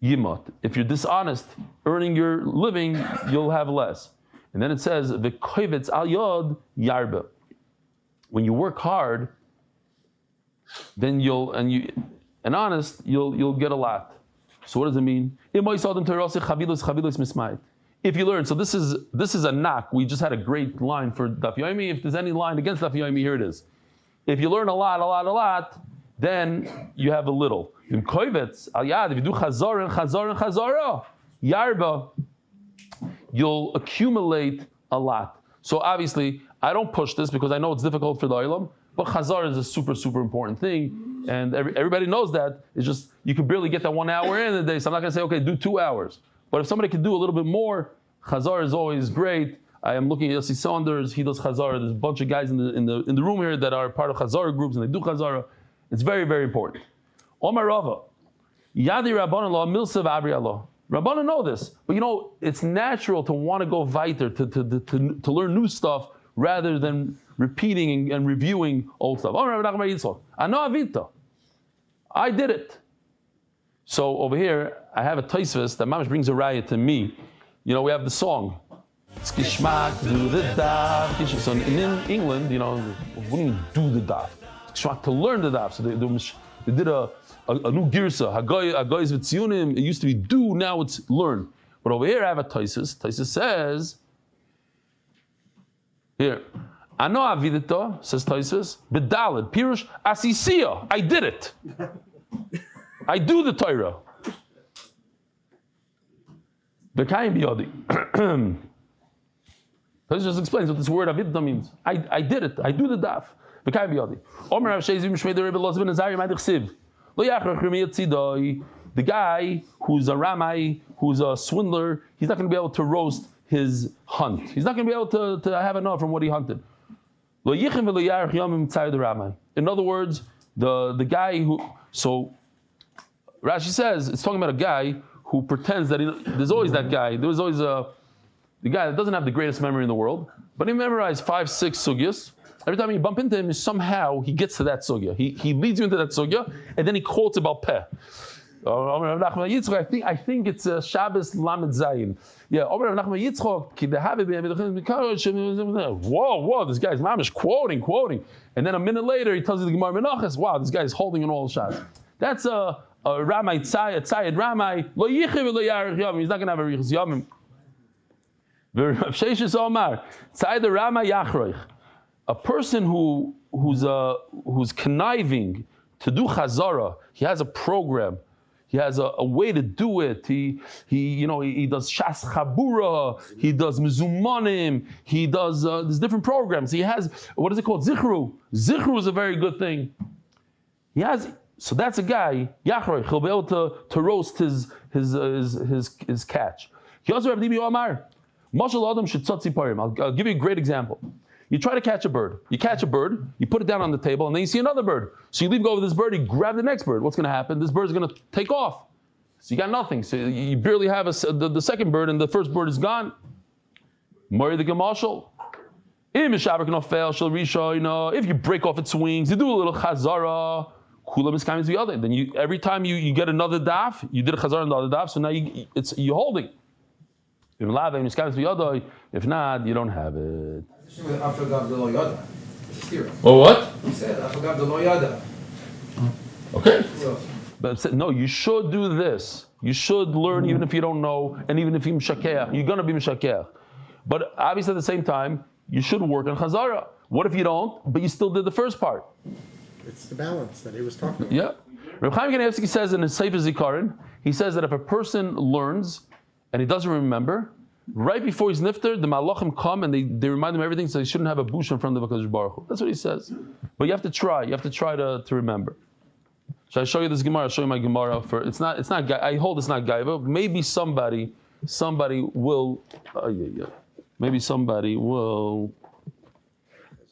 Yimot. If you're dishonest, earning your living, you'll have less. And then it says, V'koivetz al yod yarbe. When you work hard, then you'll get a lot. So what does it mean? If you learn, so this is a knock. We just had a great line for Daf Yomi. If there's any line against Daf Yomi, here it is. If you learn a lot, then you have a little. If you do chazara and chazara, yarba, you'll accumulate a lot. So obviously, I don't push this because I know it's difficult for the olam, but chazara is a super, super important thing, and everybody knows that. It's just, you can barely get that 1 hour in a day, so I'm not going to say, okay, do 2 hours. But if somebody can do a little bit more, chazara is always great. I am looking at Yossi Saunders, he does chazara. There's a bunch of guys in the room here that are part of chazara groups, and they do chazara. It's very, very important. Omar Rava, Yadi Rabbanan Law, Milsav Abri Allah. Rabbanan know this, but it's natural to want to go weiter, to learn new stuff rather than repeating and reviewing old stuff. I did it. So over here, I have a Tosfos that Mamash brings a raya to me. We have the song. It's Gishmak, do the daf. So in England, what do you mean do the daf? Gishmak, to learn the daf. So they did a new girsa. Hagoyis v'tzionim. It used to be do, now it's learn. But over here I have a Tosfos. Tosfos says, here, Ano avidito, says Tosfos, bedalid, pirush, asisiya, I did it. I do the Torah. The Chaim biyodi. Tosfos just explains what this word avidito means. I did it. I do the daf. The Chaim biyodi. Omer Rav Shezim Shmei the Rebbe Lozvin Azari Ma'idach Siv. Lo yachrach Remi Yitzidoi. The guy who's a ramai, who's a swindler, he's not going to be able to roast his hunt. He's not going to be able to have enough from what he hunted. Lo yichim v'lo yarach yomim tzayid ramai. In other words, the guy who, so Rashi says it's talking about a guy who pretends that there's always that guy. There was always the guy that doesn't have the greatest memory in the world, but he memorized 5-6 sugyas. Every time you bump into him, somehow he gets to that sugya. He leads you into that sugya, and then he quotes about peh. I think it's Shabbos Lamed Zayin. Yeah, whoa, this guy's mamish quoting. And then a minute later, he tells you the Gemara Menachos. Wow, this guy's holding in all shots. That's a Ramai Tzayed Ramai. Lo yichiv lo yarich yomim. He's not going to have a riches yomim. V'Sheshes Omar Tzayed Ramai Yachroich. A person who's conniving to do chazara, he has a program. He has a way to do it. He does shas chabura. He does mizumanim. He does there's different programs. He has, what is it called? Zichru. Zichru is a very good thing. So that's a guy. Yachroich. He'll be able to roast his catch. He also have Dibi Omar. Mashal Adam shetzatzi parim. I'll give you a great example. You try to catch a bird. You catch a bird, you put it down on the table, and then you see another bird. So you leave go with this bird, you grab the next bird. What's going to happen? This bird is going to take off. So you got nothing. So you barely have the second bird, and the first bird is gone. Mari the Gamashal. If you break off its wings, you do a little chazara. Kulam is coming to the other. Then every time you get another daf, you did a chazara on the other daf. So now you're holding. If not, you don't have it. Oh, what? He said, "Afagav de lo yada." Okay. But no, you should do this. You should learn even if you don't know, and even if you're mishakeach, you're gonna be mishakeach. But obviously at the same time, you should work on chazara. What if you don't, but you still did the first part? It's the balance that he was talking about. Yeah. Reb Chaim Gedalius says in his Sefer Zikaron, he says that if a person learns and he doesn't remember, right before he's niftar, the malachim come and they remind him everything, so he shouldn't have a bush in front of the Baruch. That's what he says. But you have to try. You have to try to remember. Should I show you this Gemara? I'll show you my Gemara. It's not. I hold it's not Gaiva. Maybe somebody will. Maybe somebody will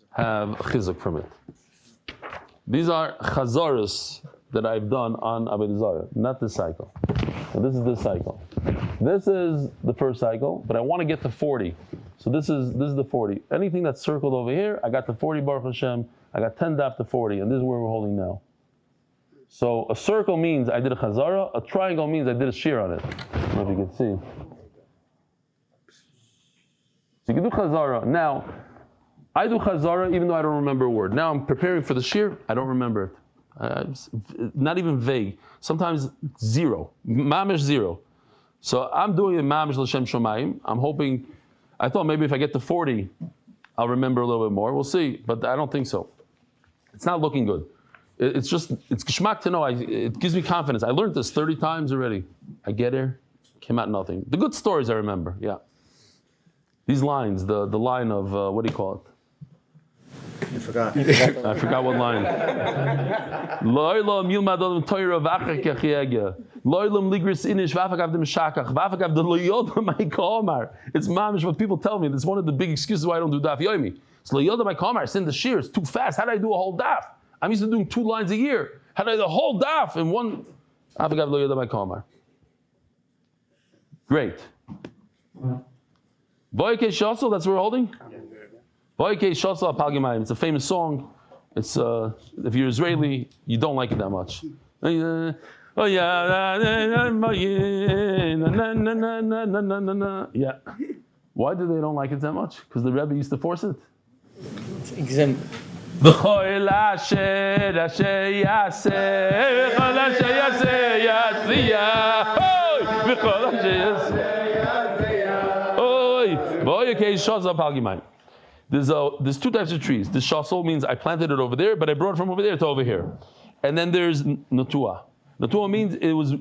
have chizuk from it. These are chazaras that I've done on Avodah Zarah, not this cycle. So this is this cycle. This is the first cycle, but I want to get to 40. So this is the 40. Anything that's circled over here, I got the 40 Baruch Hashem. I got 10 daf to 40, and this is where we're holding now. So a circle means I did a chazara. A triangle means I did a shear on it. I don't know if you can see. So you can do chazara. Now, I do chazara even though I don't remember a word. Now I'm preparing for the shear. I don't remember it. Not even vague. Sometimes zero. Mamish zero. So I'm doing it mamish l'shem shomayim. I'm hoping. I thought maybe if I get to 40, I'll remember a little bit more. We'll see, but I don't think so. It's not looking good. It's geschmack to know. It gives me confidence. I learned this 30 times already. I get there, came out nothing. The good stories I remember. Yeah. These lines, the line of what do you call it? You forgot. I forgot what line. Lo'ilam yilmad adam toira v'achar kachiyagya. Lo'ilam ligris inish v'afagav dem shakach v'afagav de loyodam ha'komar. It's mamish what people tell me. That's one of the big excuses why I don't do Daf Yomi. It's loyodam ha'komar. Send the shear. It's too fast. How do I do a whole daf? I'm used to doing 2 lines a year. How do I do the whole daf in one? V'afagav loyodam ha'komar. Great. Boy Shasel, that's what we're holding? It's a famous song. It's if you're Israeli, you don't like it that much. Yeah. Why do they don't like it that much? Because the Rebbe used to force it. It's exempt. There's 2 types of trees. The shasol means I planted it over there, but I brought it from over there to over here. And then there's natua. Natua means it was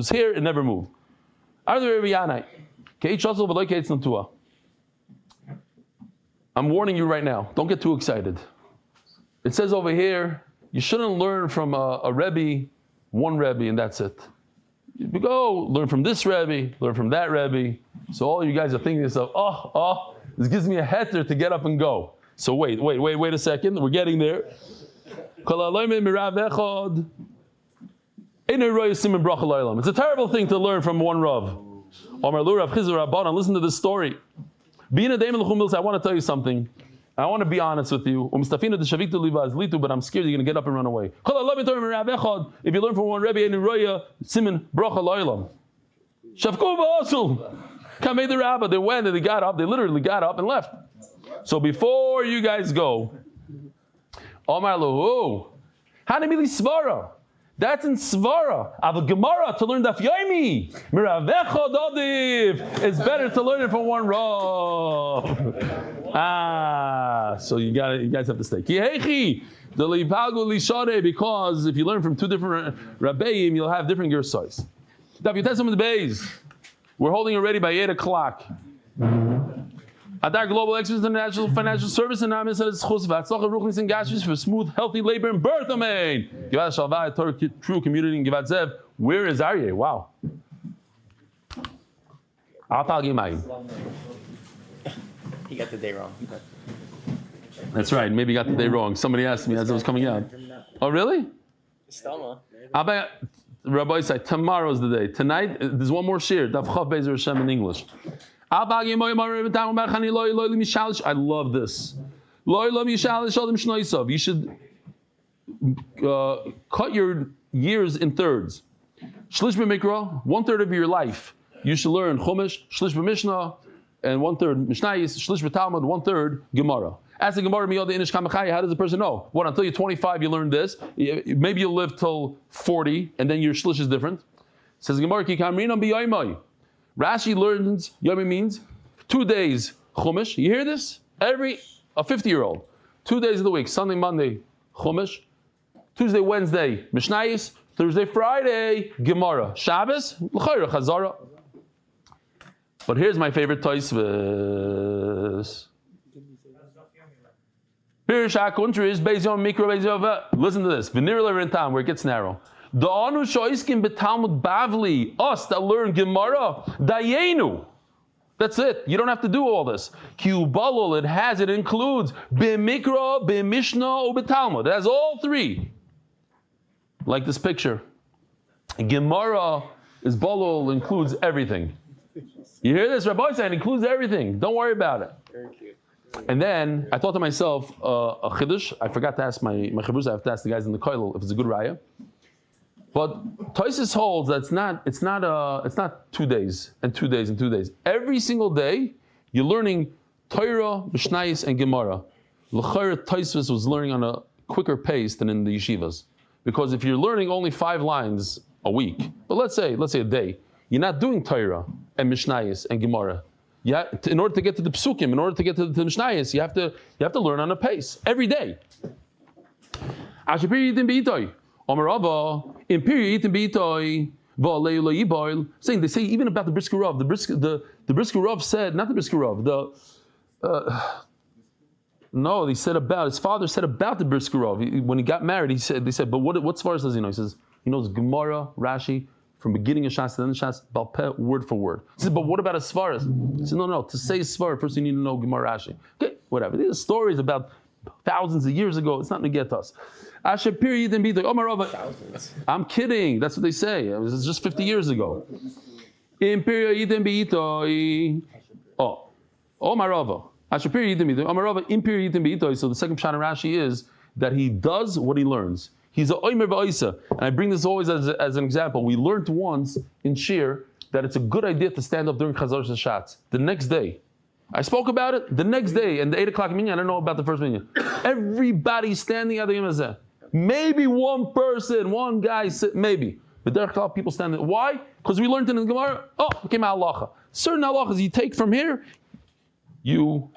here, it never moved. I'm warning you right now. Don't get too excited. It says over here, you shouldn't learn from a Rebbe, one Rebbe, and that's it. You go learn from this Rebbe, learn from that Rebbe. So all you guys are thinking to yourself, this gives me a heter to get up and go. So wait a second. We're getting there. It's a terrible thing to learn from one Rav. Listen to this story. I want to tell you something. I want to be honest with you. But I'm scared you're going to get up and run away. If you learn from one Rebbe, Kamei the Rabbah, they went and they got up, they literally got up and left. So before you guys go, Omar Lahu, Hanamili Svara. That's in Svara. Av Gemara to learn Daf Yomi. Miravecha Dodiv. It's better to learn it from one Rav. So you guys have to stay. Because if you learn from 2 different Rabbeim, you'll have different gersais. Daf Yomi Beis. We're holding already by 8 o'clock. Adar Global Experts International Financial Service and Am Yisrael Zchus v'atzlacha ruchnis and gashmis for smooth, healthy labor and birth. Amen. Givat Shalva, Torah True Community in Givat Zev. Where is Aryeh? Wow. He got the day wrong. That's right. Maybe he got the day wrong. Somebody asked me as I was coming out. Oh, really? Stama. Rabbi said, tomorrow's the day. Tonight, there's one more shir. Daf Chav Beis Hashem in English. I love this. You should cut your years in thirds. Shlish b'mikra, 1/3 of your life. You should learn Chumash, Shlish b'mishnah, and 1/3 Mishnayis, Shlish b'talmud, 1/3 Gemara. Ask the Gemara, how does a person know? What, until you're 25 you learn this? Maybe you'll live till 40 and then your Shlish is different. Says Gemara, Ki kamrinam b'yoymai. Rashi learns, Yomi means 2 days Chumash. You hear this? A 50-year-old. 2 days of the week, Sunday, Monday, Chumash. Tuesday, Wednesday, Mishnayis. Thursday, Friday, Gemara. Shabbos, L'chayra, Chazara. But here's my favorite Tosfos. Listen to this. Where it gets narrow. The anu shoiskim betalmud bavli, us that learn Gemara, dayenu. That's it. You don't have to do all this. Kiubalul, it includes b'mikra, b'mishnah, u'betalmud. It has all three. Like this picture. Gemara is balul, includes everything. You hear this? Rabbi said it includes everything. Don't worry about it. And then I thought to myself, a chiddush. I forgot to ask my chavrusa. I have to ask the guys in the koilel if it's a good raya. But Tosfos holds that it's not 2 days and 2 days and 2 days. Every single day you're learning Torah, Mishnayis, and Gemara. L'chayr Tosfos was learning on a quicker pace than in the yeshivas, because if you're learning only 5 lines a week, but let's say a day, you're not doing Torah and Mishnayis and Gemara. In order to get to the psukim, in order to get to the Mishnayis, you have to learn on a pace every day. Saying, they say even about the Brisker Rav. The Brisker Rav said, not the Brisker Rav, no, they said about, his father said about the Brisker Rav. When he got married, they said, but what Svaras does he know? He says, he knows Gemara, Rashi, from beginning of Shas to the end of Shas, Balpeh, word for word. He says, but what about a Svaras? He said, no, to say Svar, first you need to know Gemara, Rashi. Okay, whatever. These are stories about thousands of years ago. It's not going to get to us. I'm kidding. That's what they say. It was just 50 years ago. So the second pshat in Rashi is that he does what he learns. He's a oimer v'oisa. And I bring this always as an example. We learned once in Shir that it's a good idea to stand up during Chazar Shatz. The next day. I spoke about it the next day, and the 8 o'clock minyan, I don't know about the first minyan. Everybody's standing at the Yom. Maybe one person, one guy, maybe. But there are people standing. Why? Because we learned in the Gemara, it came out halacha. Certain halachas you take from here, you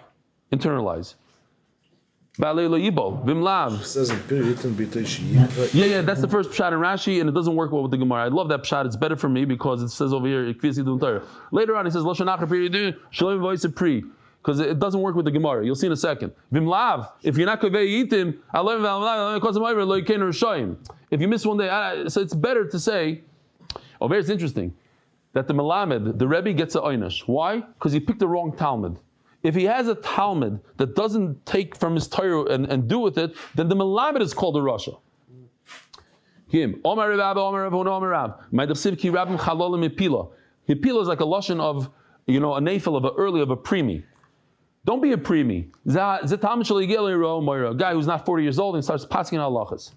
internalize. It says yeah, that's the first pshat in Rashi, and it doesn't work well with the Gemara. I love that pshat. It's better for me because it says over here, later on it says, because it doesn't work with the Gemara. You'll see in a second. Vimlav, if you're not kavei yitim, if you miss one day, so it's better to say, over here it's interesting, that the Melamed, the Rebbe gets a oynish. Why? Because he picked the wrong Talmud. If he has a Talmud that doesn't take from his Torah and do with it, then the Melamed is called a Rasha. Him. Omar Rav, Omar Rav, Omar Rav. My Dafsivki Rabbim Chalolim Hipila. Hipila is like a lashon of, a nafel of a primi. Don't be a primi. A guy who's not 40 years old and starts passing out halachas.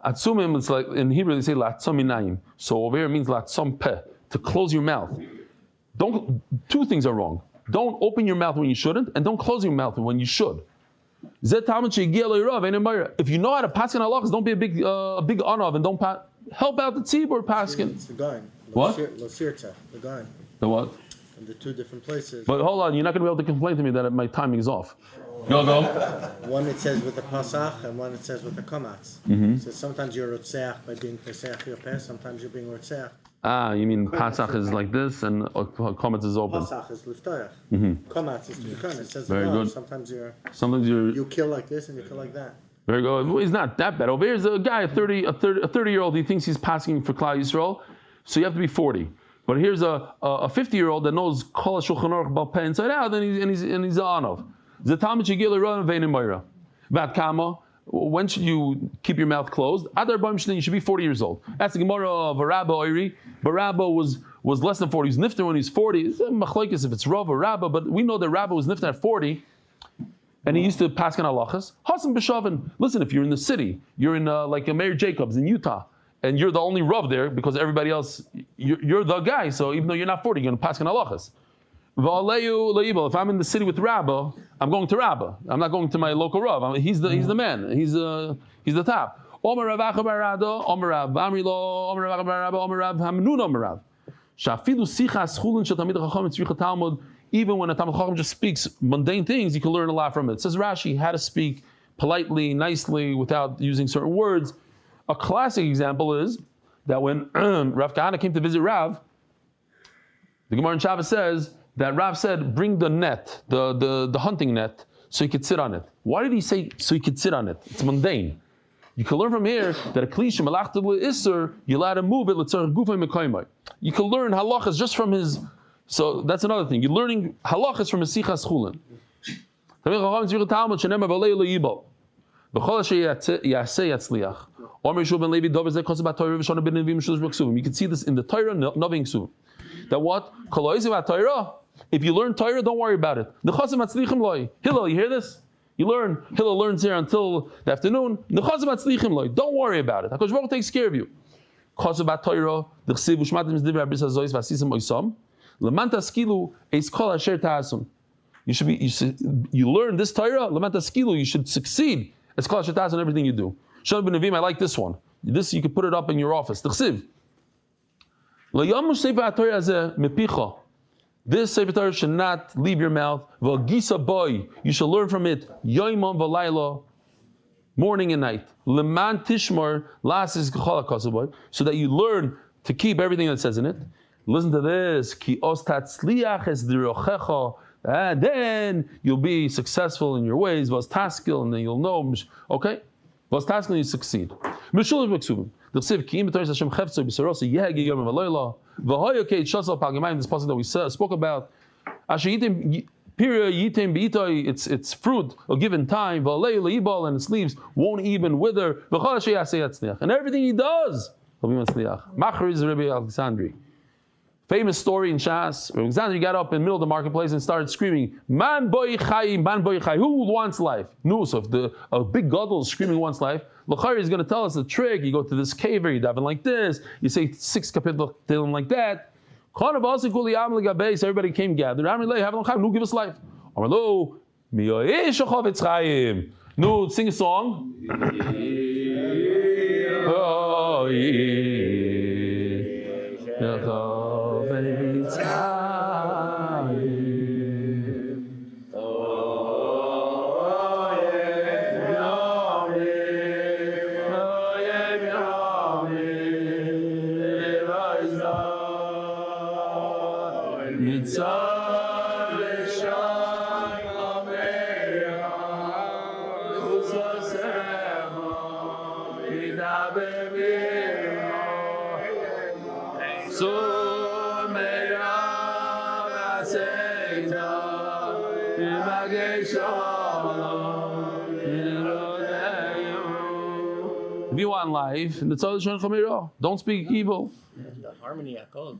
Atzumim, it's like in Hebrew they say latzominayim. So over here it means latzom peh, to close your mouth. Two things are wrong. Don't open your mouth when you shouldn't, and don't close your mouth when you should. If you know how to pass in halachas, don't be a big anav and don't help out the tzibur paskin. It's the guy. What? The guy. The what? In the 2 different places. But hold on, you're not going to be able to complain to me that my timing is off. Go. One it says with the pasach, and one it says with the kamatz. So sometimes you're rotzeach by being pesach your peh, sometimes you're being rotzeach. You mean pasach is like this and kamatz is open. Pasach is liftoyach. Kamatz is tikun. It says very good. Sometimes you're you kill like this and you kill like that. Very good. Well, he's not that bad. Over here's a guy, a 30-year-old. He thinks he's passing for Klal Yisrael, so you have to be 40. But here's a 50-year-old that knows Kol HaShulchan Aruch Bal Peh inside out, and he's on of. The Talmud Shigil Iran Veinim Moira. Vat Kama When should you keep your mouth closed? Adar Baim Shnei, you should be 40 years old. That's the Gemara of a Rabba Oiri. But Rabba was less than 40. He was Niftar when he was 40. It's machlokes if it's Rav or Rabba, but we know that Rabba was Niftar at 40. And he used to pass on halachas. Hasan b'shavin. Listen, if you're in the city, you're in like a Mayor Jacobs in Utah, and you're the only Rav there because everybody else, you're the guy. So even though you're not 40, you're going to pass on halachas. If I'm in the city with Rabba, I'm going to Rabba. I'm not going to my local Rav. He's the man. He's the top. Omer Rav Acha bar Rada, Omer Rav Amri lo, Omer Rav Bar Rabba, Omer Rav Hamnun, Omer Rav. Shafilu sichas chulin shel Talmid Chacham tzricha Talmud. Even when a Talmid Chacham just speaks mundane things, you can learn a lot from it. It says Rashi how to speak politely, nicely, without using certain words. A classic example is that when Rav Kahana came to visit Rav, the Gemara in Shabbos says that Rav said, bring the net, the hunting net, so he could sit on it. Why did he say so he could sit on it? It's mundane. You can learn from here that a klisha malachta l'isser, you're allowed to move it l'tzarech gufay mekaymai. You can learn halachas just from his. So that's another thing. You're learning halachas from his sichas chulin. You can see this in the Torah, Noving Ksuv. That what? If you learn Torah, don't worry about it. Hillel, you hear this? You learn. Hillel learns here until the afternoon. Don't worry about it. HaKadosh Baruch takes care of you. You learn this Torah, you should succeed. It's called Shetaz on everything you do. Shalom ben Nevim, I like this one. This you can put it up in your office. This Sefer Torah should not leave your mouth. You should learn from it. Morning and night. So that you learn to keep everything that says in it. Listen to this. And then you'll be successful in your ways. And then you'll know. Okay? You succeed. This passage that we spoke about, its fruit a given time, and its leaves won't even wither. And everything he does, he'll be Machar is Rabbi Alexandri. Famous story in Shas, where Alexandri got up in the middle of the marketplace and started screaming, Man boy Chaim, man boy Chaim. Who wants life? No, so if a big gadol is screaming wants life, L'chari is going to tell us the trick. You go to this cave, you daven like this, you say 6 kapitel tehillim like that. Everybody came gathered. No, give us life. No, sing a song. If you want life, don't speak evil. The harmony called.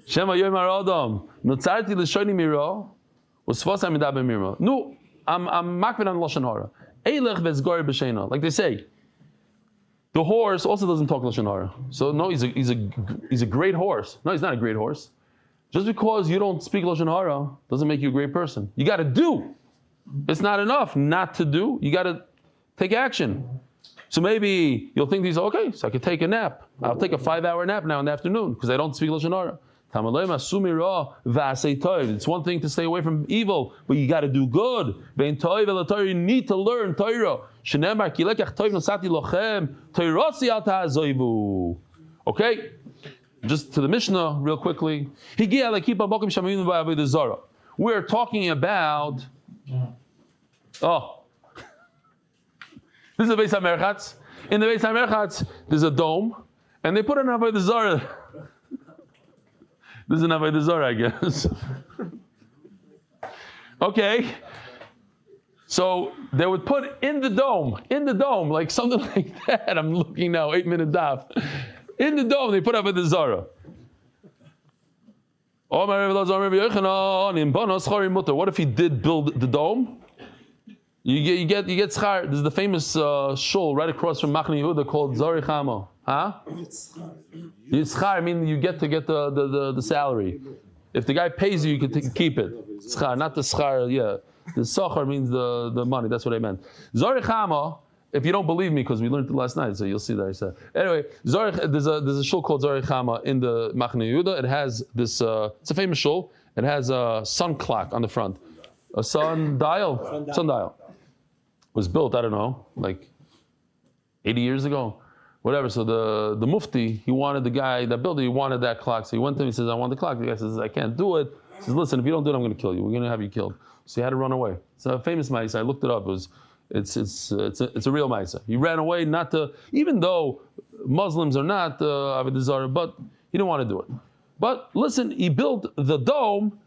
Shema Yomar Adam. Notzarti l'shoini miro, u'sfos ha'midah b'mirma. No, I'm makbid on lashon hara. Eilech v'zgor b'sheina. Like they say, the horse also doesn't talk lashon hara. So no, he's a great horse. No, he's not a great horse. Just because you don't speak lashon hara doesn't make you a great person. You got to do. It's not enough not to do. You got to take action. So maybe you'll think these, okay, so I could take a nap. I'll take a 5-hour nap now in the afternoon because I don't speak lashon hara. It's one thing to stay away from evil, but you got to do good. You need to learn Torah. Okay? Just to the Mishnah, real quickly. We're talking about. This is the Beis HaMerchatz. In the Beis HaMerchatz, there's a dome, and they put an Avodah Zarah. This is an Avodah Zarah, I guess. Okay. So they would put in the dome, like something like that. I'm looking now, 8-minute daf. In the dome, they put Avodah Zarah. What if he did build the dome? You get schar. This is the famous shul right across from Machne Yehuda called Zari Chama. Huh? Schar, I mean you get the salary. If the guy pays you, you can keep it. Schar, not the schar. Yeah, the sachar means the money. That's what I meant. Zari Chama. If you don't believe me, because we learned it last night, so you'll see that I said. Anyway, there's a shul called Zari Chama in the Machne Yehuda. It has this. It's a famous shul. It has a sun clock on the front, a sundial. It was built, I don't know, like 80 years ago, whatever. So the mufti, he wanted the guy that built it. He wanted that clock. So he went to him. He says, "I want the clock." The guy says, "I can't do it." He says, "Listen, if you don't do it, I'm going to kill you. We're going to have you killed." So he had to run away. It's a famous ma'isa. I looked it up. It's a real ma'isa. He ran away, not to, even though Muslims are not Avodah Zarah, but he didn't want to do it. But listen, he built the dome.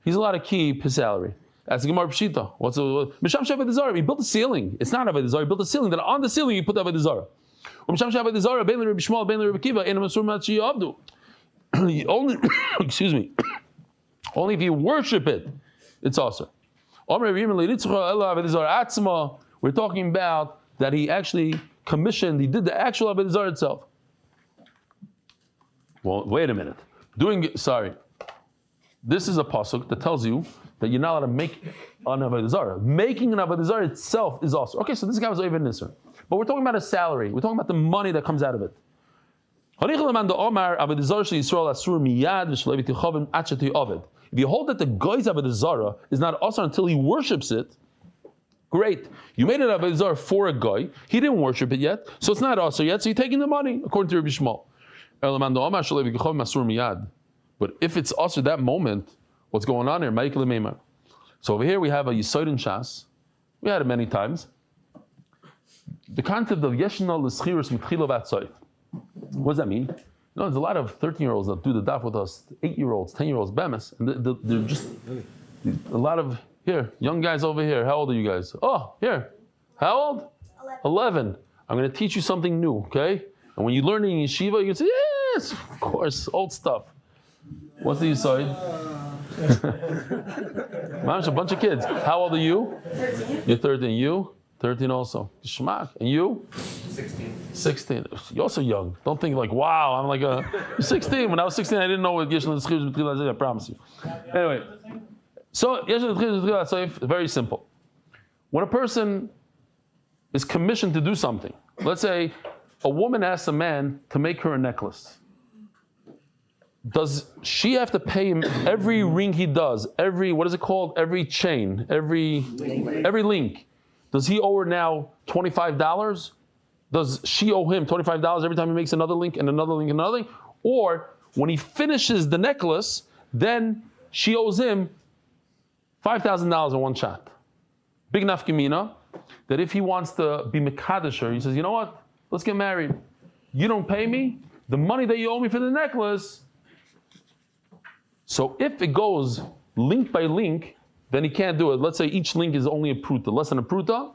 He's allowed to keep his salary. That's the Gemara Pshita. What's Misham Avodah Zarah? He built a ceiling. It's not Avodah Zarah. He built a ceiling. Then on the ceiling, he put Avodah Zarah. Misham Avodah Zarah. Bein Rabbi Shmuel, bein Rabbi Kiva. Ein Masur Matchi Avdu. Only, excuse me. Only if you worship it, it's awesome. We're talking about that he actually commissioned, he did the actual Avodah Zarah itself. Well, wait a minute. This is a pasuk that tells you that you're not allowed to make an Avodah Zarah. Making an Avodah Zarah itself is awesome. Okay, so this guy was Oived Nisr. But we're talking about a salary. We're talking about the money that comes out of it. If you hold that the guy's Avodah Zarah is not awesome until he worships it, great. You made it Avodah Zarah for a guy. He didn't worship it yet, so it's not awesome yet. So you're taking the money, according to Rabbi Shmuel. But if it's also that moment, what's going on here? So over here we have a Yisod in Shas. We had it many times. The concept of Yeshna l'schirus mitchilo v'atzoy. What does that mean? You know, there's a lot of 13-year-olds that do the daf with us, 8-year-olds, 10-year-olds, bemis, and they're just a lot of young guys over here. How old are you guys? Oh, here. How old? 11. I'm going to teach you something new, okay? And when you learn in yeshiva, you can say, yes, of course, old stuff. What's the Yisod? Mamish, a bunch of kids. How old are you? 13. You're 13. You? 13 also. Shmak. And you? 16. You're also young. Don't think like, wow, I'm like you're 16. When I was 16, I didn't know what Yeshna L'Schirus B'Tchilas is, I promise you. Anyway, so Yeshna L'Schirus B'Tchilas is very simple. When a person is commissioned to do something, let's say a woman asks a man to make her a necklace. Does she have to pay him every ring he does, every, what is it called? Every chain, every link? Does he owe her now $25? Does she owe him $25 every time he makes another link and another link and another link? Or when he finishes the necklace, then she owes him $5,000 in one shot. Big nafkamina, that if he wants to be Mekadesher, he says, you know what? Let's get married. You don't pay me, the money that you owe me for the necklace. So if it goes link by link, then he can't do it. Let's say each link is only a pruta, less than a pruta.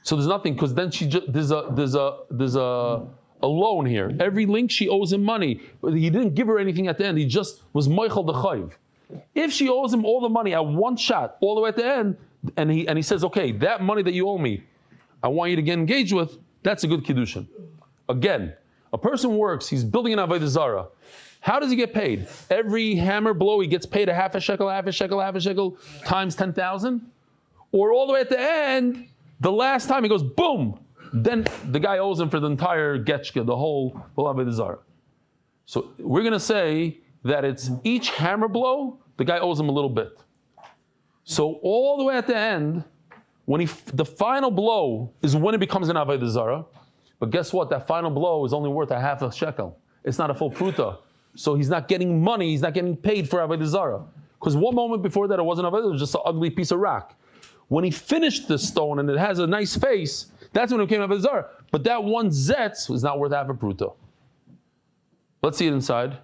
So there's nothing, because then there's a loan here. Every link she owes him money. But he didn't give her anything at the end. He just was moichel the chayv. If she owes him all the money at one shot, all the way at the end, and he says, okay, that money that you owe me, I want you to get engaged with, that's a good kiddushin. Again, a person works, he's building an Avodah Zarah. How does he get paid? Every hammer blow, he gets paid a half a shekel times 10,000? Or all the way at the end, the last time he goes, boom! Then the guy owes him for the entire getchka, the whole Avodah Zarah. So we're going to say that it's each hammer blow, the guy owes him a little bit. So all the way at the end, when the final blow is when it becomes an Avodah Zarah. But guess what? That final blow is only worth a half a shekel. It's not a full pruta. So he's not getting money, he's not getting paid for Avodah Zarah. Because one moment before that it wasn't Avodah, it was just an ugly piece of rock. When he finished the stone and it has a nice face, that's when it became Avodah Zarah. But that one zetz was not worth half a pruta. Let's see it inside.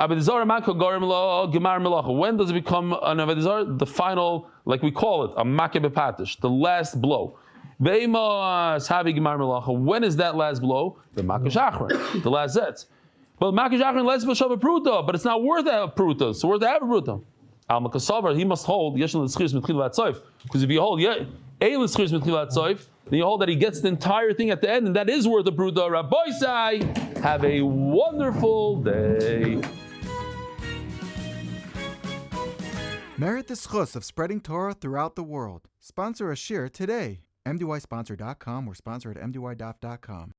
Avodah Zarah makah garim lo gemar melacha. When does it become an Avodah Zarah? The final, like we call it, a makah bepatish, the last blow. Ve'emas havi gemar melacha. When is that last blow? The makah shachron, the last zet. But makah shachron lets b'shav a pruta, but it's not worth to have pruta. It's worth to have a pruta. Al makasavar, he must hold yeshon l'tzchis mitchilat tzayif. Because if you hold ein l'tzchis mitchilat tzayif, then you hold that he gets the entire thing at the end, and that is worth a pruta. Rabbi Sai, have a wonderful day. Merit the schus of spreading Torah throughout the world. Sponsor a shir today. MDYsponsor.com or sponsor at MDYDaf.com.